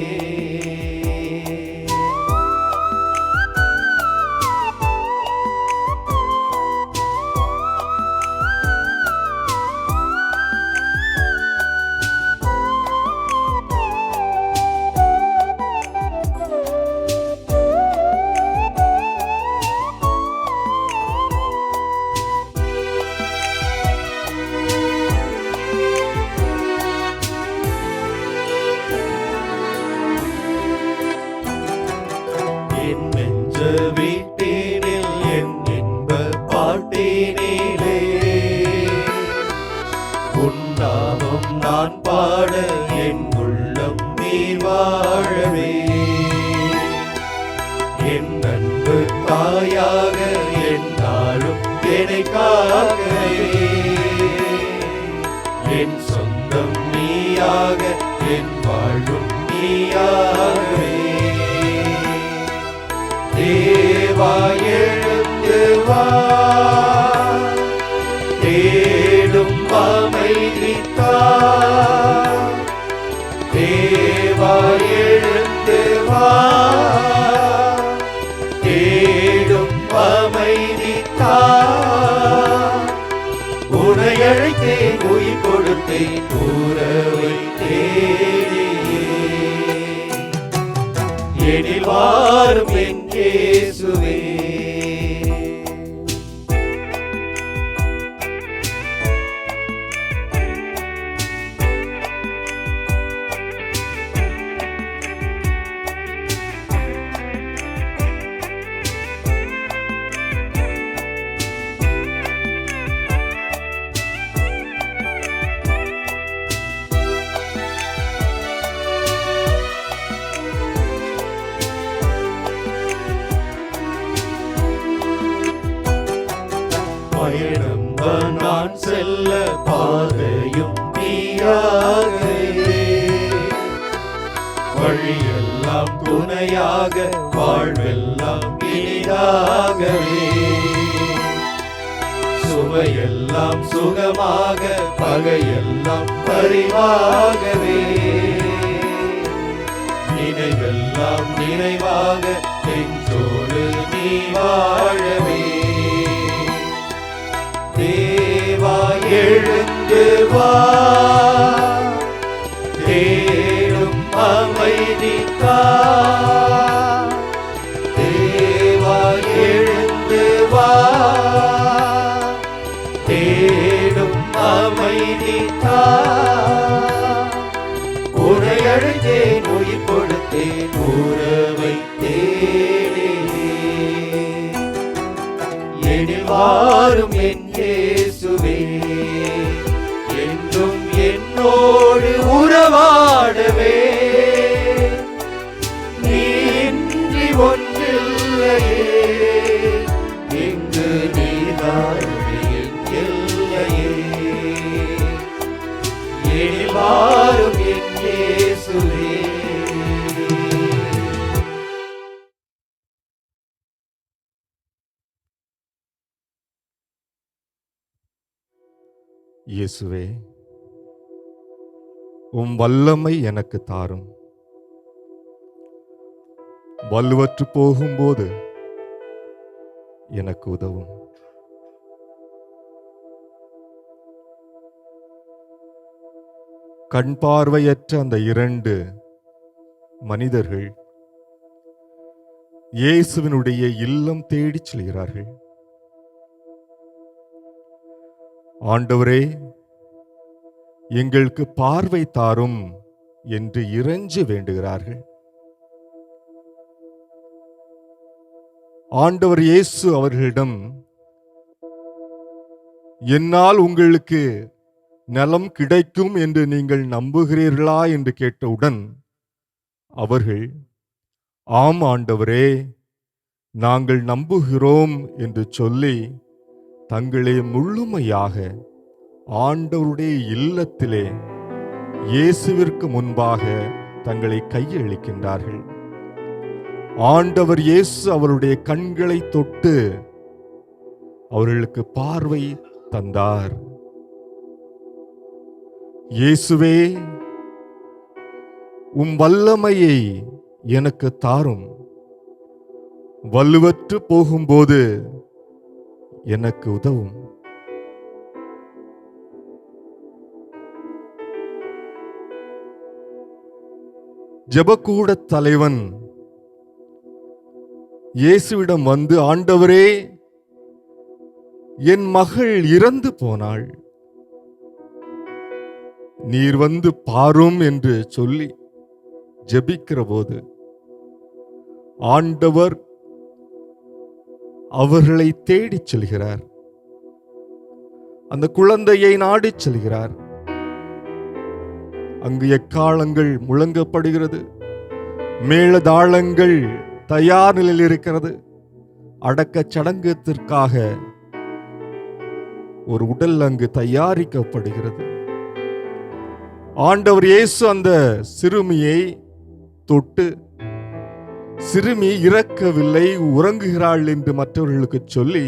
வீட்டினில் என் இன்ப பாட்டினிலே உன்னாமம் நான் பாட என் உள்ளம் நீர் வாழவே. என் அன்பு தாயாக என்னாலும் என்னை காக்கவே. என் சொந்தம் நீயாக என் வாழ்வும் நீயாகவே. தேவா எழுந்து வா, தேடும் அமைதி தா. தேவா எழுந்து வா, தேடும் அமைதி தா. உன்னை அழைத்தேன், உயிர் கொடுத்தேன், உறவை தேடியே. எனில் வாரும் என் இயேசுவே. பயணம் நான் செல்ல பாதையும் நீயாகவே. வழியெல்லாம் துணையாக, வாழ்வெல்லாம் இனிதாகவே. சுமையெல்லாம் சுகமாக, பகையெல்லாம் பரிவாகவே. நினைவெல்லாம் நினைவாக, நெஞ்சோடு நீ வாழவே. தேவா எழுந்து வா, தேடும் அமைதி தா. தேவா எழுந்து வா, தேடும் அமைதி தா. உன்னை அழைத்தேன், உயிர் கொடுத்தேன், உறவு வாரும் என் இயேசுவே, என்றும் என்னோடு உறவாடவே. நீ இன்றி ஒன்றில்லையே, இங்கு நீதானே என் எல்லையே. எனில் வாரும் என் இயேசுவே. இயேசுவே, உம் வல்லமை எனக்கு தாரும். வலுவற்று போகும்போது எனக்கு உதவும். கண் பார்வையற்ற அந்த 2 மனிதர்கள் இயேசுவினுடைய இல்லம் தேடிச் செல்கிறார்கள். ஆண்டவரே, எங்களுக்கு பார்வை தாரும் என்று இறைஞ்சி வேண்டுகிறார்கள். ஆண்டவர் இயேசு அவர்களிடம், என்னால் உங்களுக்கு நலம் கிடைக்கும் என்று நீங்கள் நம்புகிறீர்களா என்று கேட்டவுடன் அவர்கள், ஆம் ஆண்டவரே, நாங்கள் நம்புகிறோம் என்று சொல்லி தங்களை முழுமையாக ஆண்டவருடைய இல்லத்திலே இயேசுவிற்கு முன்பாக தங்களை கையளிக்கின்றார்கள். ஆண்டவர் இயேசு அவருடைய கண்களை தொட்டு அவர்களுக்கு பார்வை தந்தார். இயேசுவே, உம் வல்லமையை எனக்கு தாரும். வலுவற்று போகும்போது எனக்கு உதவும். ஜெபக்கூட தலைவன் இயேசுவிடம் வந்து, ஆண்டவரே, என் மகள் இறந்து போனாள், நீர் வந்து பாரும் என்று சொல்லி ஜெபிக்கிற போது ஆண்டவர் அவர்களை தேடிச் செல்கிறார். அந்த குழந்தையை நாடிச் செல்கிறார். அங்கு எக்காளங்கள் முழங்கப்படுகிறது, மேளதாளங்கள் தயார் நிலையில் இருக்கிறது. அடக்கச் சடங்கத்திற்காக ஒரு உடல் அங்கு தயாரிக்கப்படுகிறது. ஆண்டவர் இயேசு அந்த சிறுமியை தொட்டு, சிறுமி இறக்கவில்லை, உறங்குகிறாள் என்று மற்றவர்களுக்கு சொல்லி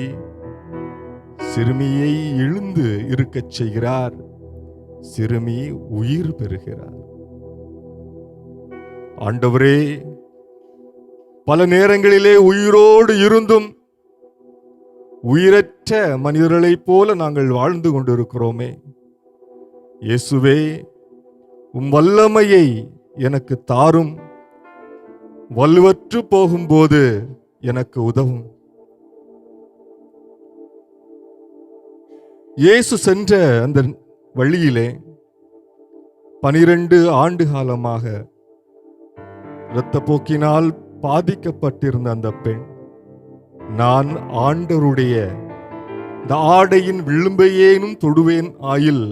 சிறுமியை எழுந்து இருக்கச் செய்கிறார். சிறுமி உயிர் பெறுகிறார். ஆண்டவரே, பல நேரங்களிலே உயிரோடு இருந்தும் உயிரற்ற மனிதர்களைப் போல நாங்கள் வாழ்ந்து கொண்டிருக்கிறோமே. இயேசுவே, உம் வல்லமையை எனக்கு தாரும். வலுவற்று போகும்போது எனக்கு உதவும். இயேசு சென்ற அந்த வழியிலே 12 ஆண்டு காலமாக இரத்தப்போக்கினால் பாதிக்கப்பட்டிருந்த அந்த பெண், நான் ஆண்டவருடைய இந்த ஆடையின் விளிம்பையேனும் தொடுவேன் ஆயில்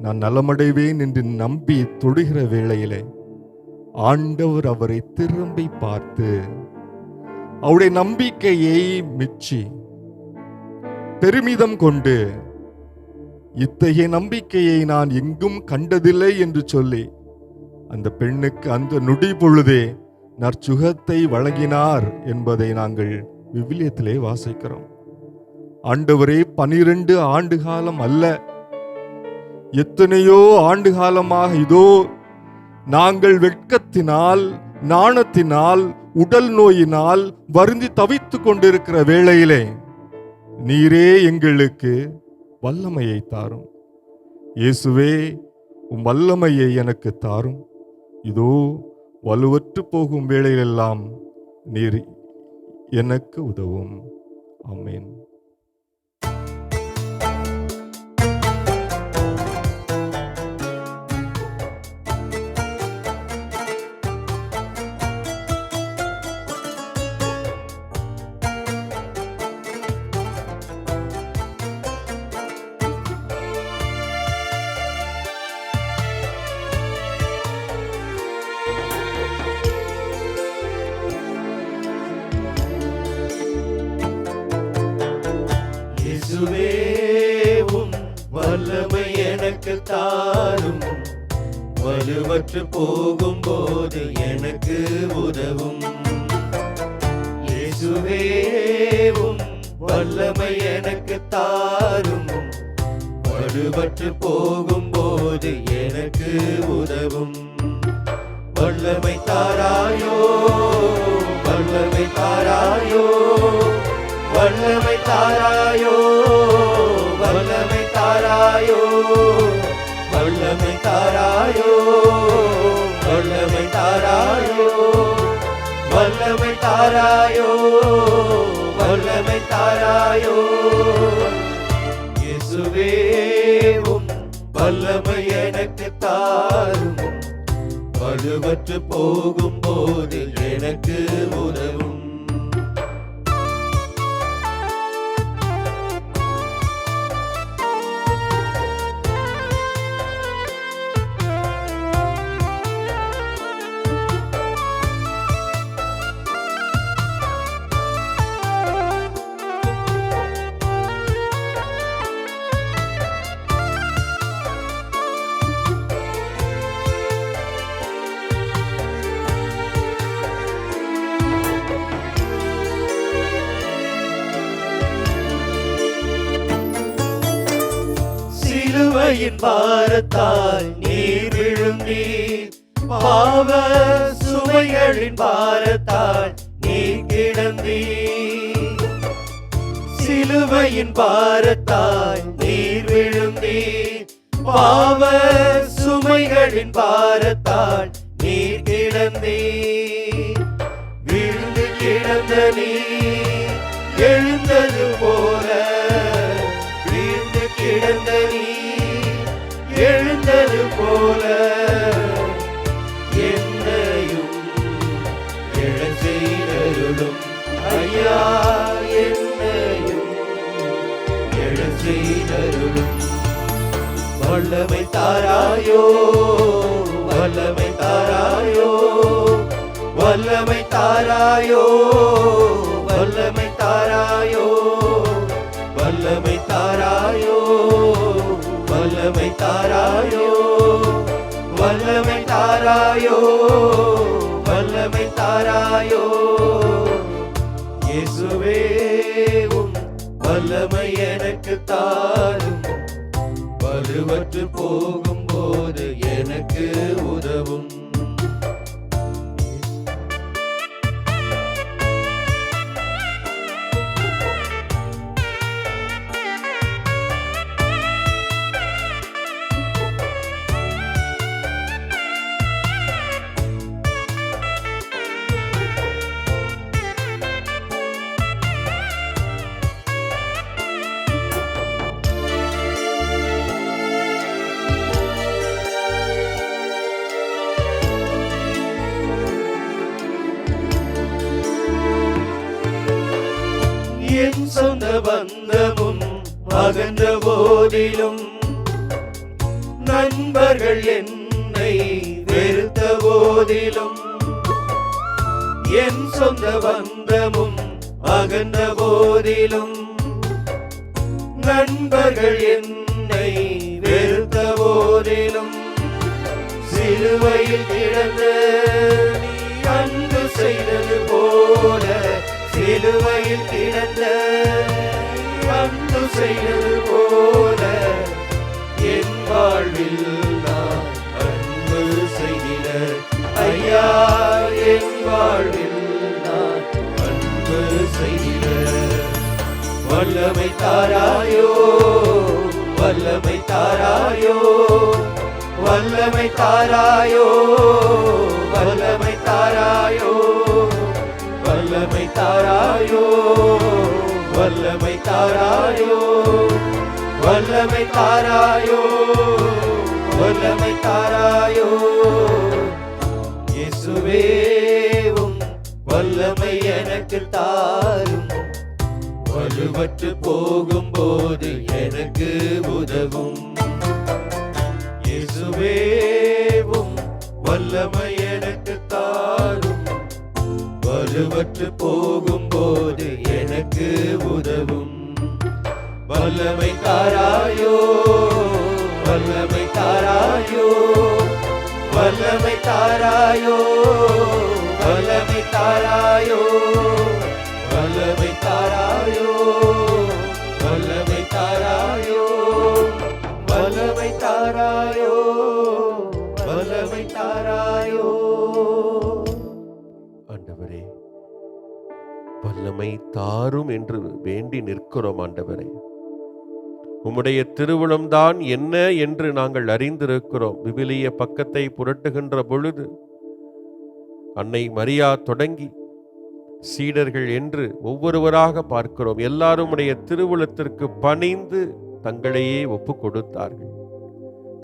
நான் நலமடைவேன் என்று நம்பி தொடுகிற வேளையிலே ஆண்டவர் அவரை திரும்பி பார்த்து அவருடைய நம்பிக்கையை மெச்சி பெருமிதம் கொண்டு, இத்தகைய நம்பிக்கையை நான் எங்கும் கண்டதில்லை என்று சொல்லி அந்த பெண்ணுக்கு அந்த நொடி பொழுதே நற்சுகத்தை வழங்கினார் என்பதை நாங்கள் விவிலியத்திலே வாசிக்கிறோம். ஆண்டவரே, 12 ஆண்டு காலம் அல்ல, எத்தனையோ ஆண்டு காலமாக இதோ நாங்கள் வெட்கத்தினால், நாணத்தினால், உடல் நோயினால் வருந்தி தவித்துக் கொண்டிருக்கிற வேளையிலே நீரே எங்களுக்கு வல்லமையை தாரும். இயேசுவே, உம் வல்லமையை எனக்கு தாரும். இதோ வலுவற்று போகும் வேளையிலெல்லாம் நீர் எனக்கு உதவும். ஆமென். வலுவற்று போகும்போது எனக்கு உதவும். இயேசுவேவும் வல்லமை எனக்கு தாரும். வலுவற்று போகும்போது எனக்கு உதவும். வல்லமை தாராயோ, வல்லமை தாராயோ, வல்லமை தாராயோ, வல்லமை தாராயோ, வல்லமை தாராயோ, வல்லமை தாராயோ, வல்லமை தாராயோ, வல்லமை தாராயோ. இயேசுவேவும் வல்லமை எனக்கு தாரும். வலுவற்று போகும்போது எனக்கு உதவும். சிலுவையின் பாரத்தால் நீர் விழுந்தீர். பாவ சுமைகளின் பாரத்தால் நீர் கிடந்தீர். சிலுவையின் பாரத்தால் நீர் விழுந்தீர். பாவ சுமைகளின் பாரத்தால் நீர் கிடந்தீர். விழுந்து கிடந்த நீர் எழுந்தது போல, கிடந்த நீர் எழுந்தது போல, என்னையும் எழச் செய்தருளும் ஐயா, என்னையும் எழச் செய்தருளும். வல்லமை தாராயோ, வல்லமை தாராயோ, வல்லமை தாராயோ, வல்லமை தாராயோ, வல்லமை தாராயோ, வல்லமை தாராயோ, வல்லமை தாராயோ, வல்லமை தாராயோ. இயேசுவேவும் வல்லமை எனக்கு தாரும். வலுவற்று போகும்போது எனக்கு உதவும். என் சொந்த பந்தமும் அகன்ற போதிலும், நண்பர்கள் என்னை வெறுத்த போதிலும், என் சொந்த பந்தமும் அகன்ற போதிலும், நண்பர்கள் என்னை வெறுத்த போதிலும், சிலுவையில் கிடந்த நீ அன்பு செய்தது போல, சிலுவையில் கிடந்த அன்பு செய்தது போல, என் வாழ்வில் நான் அன்பு செய்திட ஐயா, என் வாழ்வில் நான் அன்பு செய்திட. வல்லமை தாராயோ, வல்லமை தாராயோ, வல்லமை தாராயோ, வல்லமை தாராயோ, வல்லமை தாராயோ, வல்லமை தாராயோ, வல்லமை தாராயோ, வல்லமை தாராயோ. இயேசுவேவும் வல்லமை எனக்கு தாரும். வலுவற்று போகும்போது எனக்கு உதவும். இயேசுவேவும் வல்லமை எனக்கு தாரும். வலுவற்று போகும்போது எனக்கு உதவும். வல்லமை தாராயோ, வல்லமை தாராயோ, வல்லமை தாராயோ, வல்லமை தாராயோ, வல்லமை தாராயோ, வல்லமை தாராயோ, வல்லமை தாராயோ, வல்லமை தாராயோ. ஆண்டவரே, வல்லமை தாரும் என்று வேண்டி நிற்கிறோம். ஆண்டவரே, உம்முடைய திருவுளம்தான் என்ன என்று நாங்கள் அறிந்திருக்கிறோம். விவிலிய பக்கத்தை புரட்டுகின்ற பொழுது அன்னை மரியா தொடங்கி சீடர்கள் என்று ஒவ்வொருவராக பார்க்கிறோம். எல்லாரும் உடைய திருவுளத்திற்கு பணிந்து தங்களையே ஒப்பு கொடுத்தார்கள்,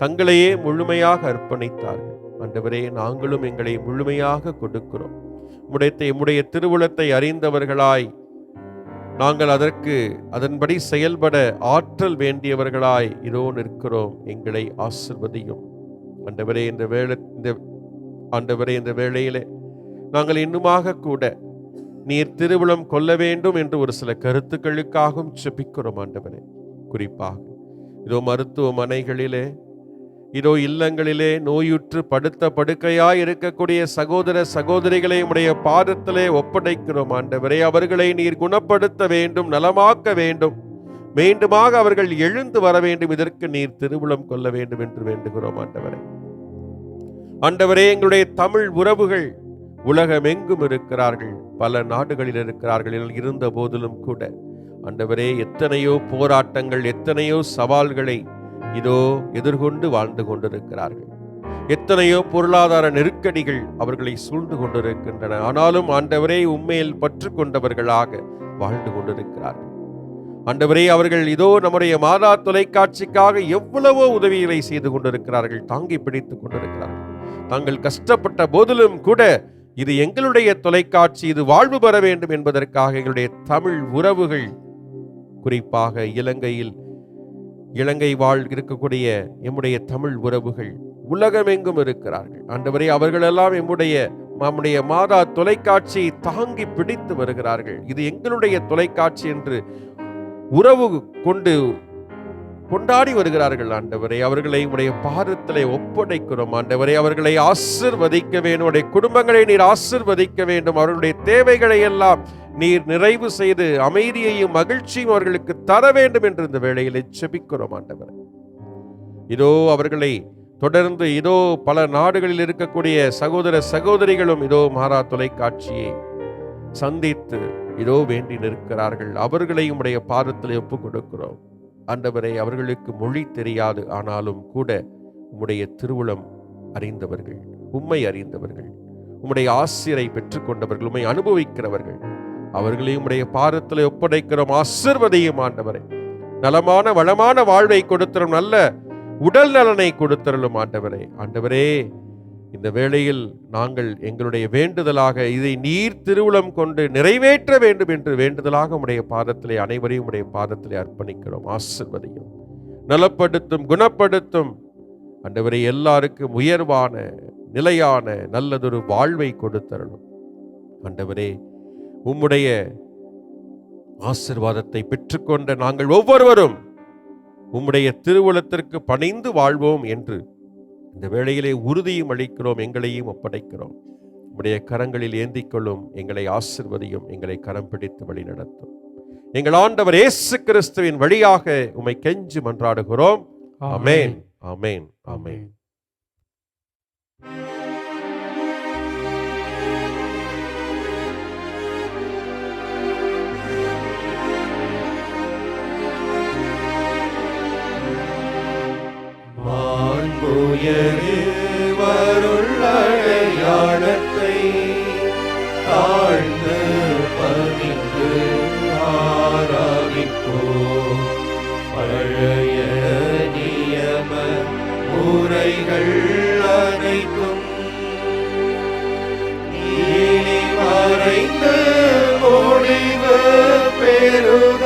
தங்களையே முழுமையாக அர்ப்பணித்தார்கள். ஆண்டவரே, நாங்களும் எங்களை முழுமையாக கொடுக்கிறோம். உம்முடைய திருவுளத்தை அறிந்தவர்களாய் நாங்கள் அதன்படி செயல்பட ஆற்றல் வேண்டியவர்களாய் இதோ நிற்கிறோம். எங்களை ஆசிர்வதியும் ஆண்டவரே. இந்த வேளையிலே நாங்கள் இன்னுமாக கூட நீர் திருவுளம் கொள்ள வேண்டும் என்று ஒரு சில கருத்துக்களுக்காகவும் செபிக்கிறோம். ஆண்டவரே, குறிப்பாக இதோ மருத்துவமனைகளிலே, இதோ இல்லங்களிலே நோயுற்று படுத்த படுக்கையாய் இருக்கக்கூடிய சகோதர சகோதரிகளை உடைய பாதத்திலே ஒப்படைக்கிறோம். ஆண்டவரே, அவர்களை நீர் குணப்படுத்த வேண்டும், நலமாக்க வேண்டும், மீண்டுமாக அவர்கள் எழுந்து வர வேண்டும். இதற்கு நீர் திருவுளம் கொள்ள வேண்டும் என்று வேண்டுகிறோம். ஆண்டவரே, எங்களுடைய தமிழ் உறவுகள் உலகமெங்கும் இருக்கிறார்கள், பல நாடுகளில் இருக்கிறார்கள். இருந்த போதிலும் கூட ஆண்டவரே, எத்தனையோ போராட்டங்கள், எத்தனையோ சவால்களை இதோ எதிர்கொண்டு வாழ்ந்து கொண்டிருக்கிறார்கள். எத்தனையோ பொருளாதார நெருக்கடிகள் அவர்களை சூழ்ந்து கொண்டிருக்கின்றன. ஆனாலும் ஆண்டவரே, உண்மையில் பற்று கொண்டவர்களாக வாழ்ந்து கொண்டிருக்கிறார்கள். ஆண்டவரே, அவர்கள் இதோ நம்முடைய மாதா தொலைக்காட்சிக்காக எவ்வளவோ உதவிகளை செய்து கொண்டிருக்கிறார்கள், தாங்கி பிடித்துக் கொண்டிருக்கிறார்கள். தாங்கள் கஷ்டப்பட்ட போதிலும் கூட இது எங்களுடைய தொலைக்காட்சி, இது வாழ்வு பெற வேண்டும் என்பதற்காக எங்களுடைய தமிழ் உறவுகள், குறிப்பாக இலங்கை வாழ் இருக்கக்கூடிய எம்முடைய தமிழ் உறவுகள் உலகமெங்கும் இருக்கிறார்கள். ஆண்டவரே, அவர்களெல்லாம் நம்முடைய மாதா தொலைக்காட்சியை தாங்கி பிடித்து வருகிறார்கள். இது எங்களுடைய தொலைக்காட்சி என்று உறவு கொண்டு கொண்டாடி வருகிறார்கள். ஆண்டவரே, அவர்களை உடைய பாதத்திலே ஒப்படைக்கிறோம். ஆண்டவரே, அவர்களை ஆசிர்வதிக்க வேண்டும், உடைய குடும்பங்களை நீர் ஆசிர்வதிக்க வேண்டும். அவர்களுடைய தேவைகளை எல்லாம் நீர் நிறைவு செய்து அமைதியையும் மகிழ்ச்சியும் அவர்களுக்கு தர வேண்டும் என்று இந்த வேளையிலே செபிக்கிறோம். ஆண்டவரே, இதோ அவர்களை தொடர்ந்து இதோ பல நாடுகளில் இருக்கக்கூடிய சகோதர சகோதரிகளும் இதோ மாதா தொலைக்காட்சியை சந்தித்து இதோ வேண்டி நிற்கிறார்கள். அவர்களையும் உடைய பாதத்திலே ஒப்புக் கொடுக்கிறோம். ஆண்டவரே, அவர்களுக்கு மொழி தெரியாது, ஆனாலும் கூட உம்முடைய திருவுளம் அறிந்தவர்கள், உம்மை அறிந்தவர்கள், உம்முடைய ஆசிரை பெற்றுக்கொண்டவர்கள், உம்மை அனுபவிக்கிறவர்கள், அவர்களையும் உடைய பாதத்திலே ஒப்படைக்கிறோம். ஆசிர்வதியும் ஆண்டவரே. நலமான வளமான வாழ்வை கொடுத்தரும், நல்ல உடல் நலனை கொடுத்தருளும் ஆண்டவரே. ஆண்டவரே, இந்த வேளையில் நாங்கள் எங்களுடைய வேண்டுதலாக இதை நீர் திருவுளம் கொண்டு நிறைவேற்ற வேண்டும் என்று வேண்டுதலாக உடைய பாதத்திலே அனைவரையும் உடைய பாதத்திலே அர்ப்பணிக்கிறோம். ஆசிர்வதியும், நலப்படுத்தும், குணப்படுத்தும் ஆண்டவரே. எல்லாருக்கும் உயர்வான நிலையான நல்லதொரு வாழ்வை கொடுத்தரணும் ஆண்டவரே. உம்முடைய ஆசீர்வாதத்தை பெற்றுக்கொண்ட நாங்கள் ஒவ்வொருவரும் உம்முடைய திருவுளத்திற்கு பணிந்து வாழ்வோம் என்று இந்த வேளையிலே உறுதியும் அளிக்கிறோம். எங்களையும் ஒப்படைக்கிறோம். உம்முடைய கரங்களில் ஏந்திக் கொள்ளும். எங்களை ஆசிர்வதியும், எங்களை கரம் பிடித்து வழி நடத்தும். எங்கள் ஆண்டவர் இயேசு கிறிஸ்துவின் வழியாக உம்மை கெஞ்சி மன்றாடுகிறோம். ஆமென், ஆமென், ஆமென். வருள்ளடையாளத்தை தாழ்ந்து பணிந்து ஆராதிப்போம். பழைய நியம முறைகள் அனைத்தும் இனி மறைந்து முடிவு பெறுக.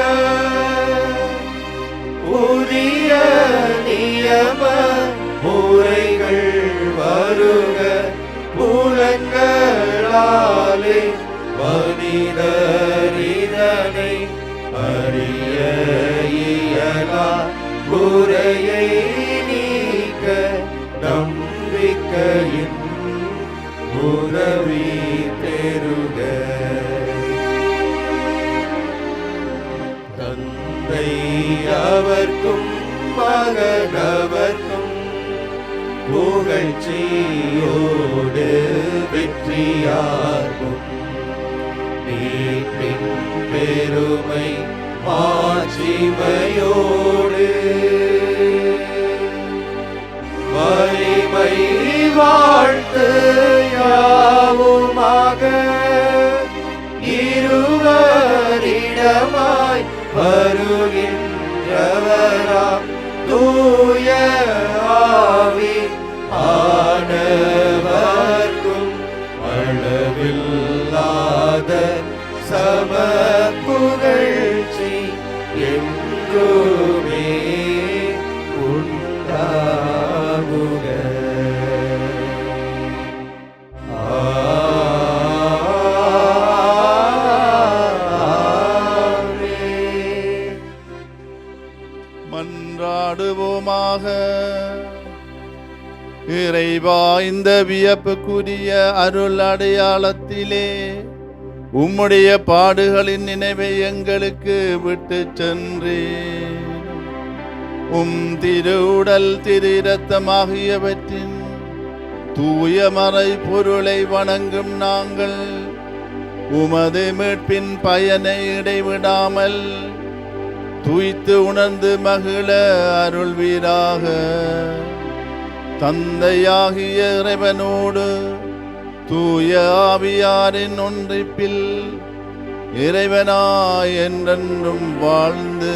புதிய நியம முறைகள் வருக. புலன்களாலே மனிதரிதனை அறிய இயலா. குறையை நீக்க நம்பிக்கையின் உதவி பெருக. தந்தை அவர்க்கும் மகனவர்க்கும் புகழ்ச்சியோடு வெற்றியாகும். மீட்பின் பெருமை மாட்சிமையோடு வலிமை வாழ்த்து யாவுமாக இருவரிடமாய் வருகின்றவராம் தூய ஆவி ஆனவர்க்கும் அளவில்லாத சம புகழ்ச்சி என்றுமே உண்டாகுக. ஆமென். மன்றாடுவோமாக. இறைவா, இந்த வியப்புக்குரிய அருள் அடையாளத்திலே உம்முடைய பாடுகளின் நினைவை எங்களுக்கு விட்டு சென்றேன். உம் திருவுடல் திரு இரத்தமாகியவற்றின் தூய மறை பொருளை வணங்கும் நாங்கள் உமது மீட்பின் பயனை இடைவிடாமல் துய்த்து உணர்ந்து மகிழ அருள்வீராக. தந்தையாகிய இறைவனோடு தூய ஆவியாரின் ஒன்றிப்பில் இறைவனாய் என்றென்றும் வாழ்ந்து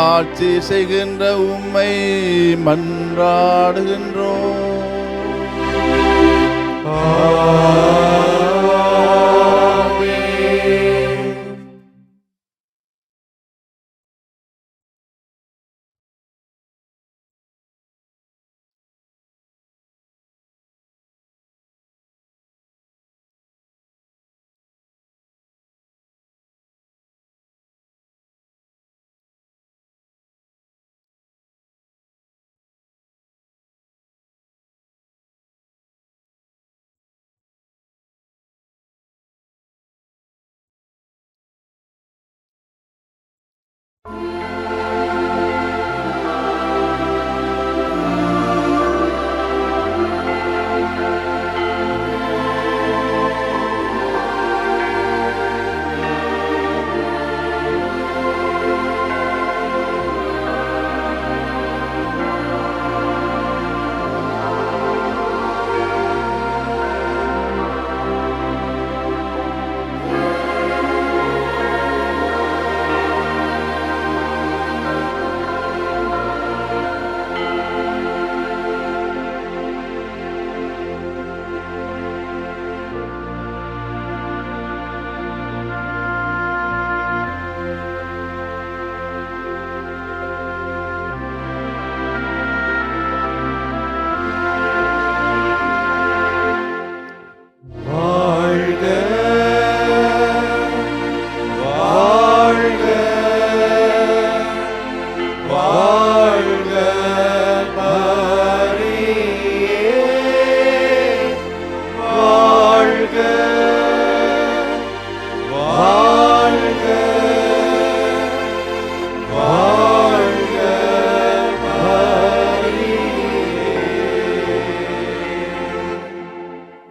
ஆட்சி செய்கின்ற உம்மை மன்றாடுகின்றோம்.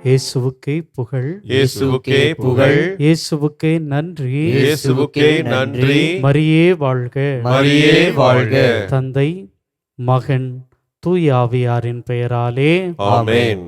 இயேசுவுக்கே புகழ், இயேசுவுக்கே புகழ், இயேசுவுக்கே நன்றி, இயேசுவுக்கே நன்றி. மரியே வாழ்க, மரியே வாழ்க. தந்தை மகன் தூய ஆவியாரின் பெயராலே ஆமென்.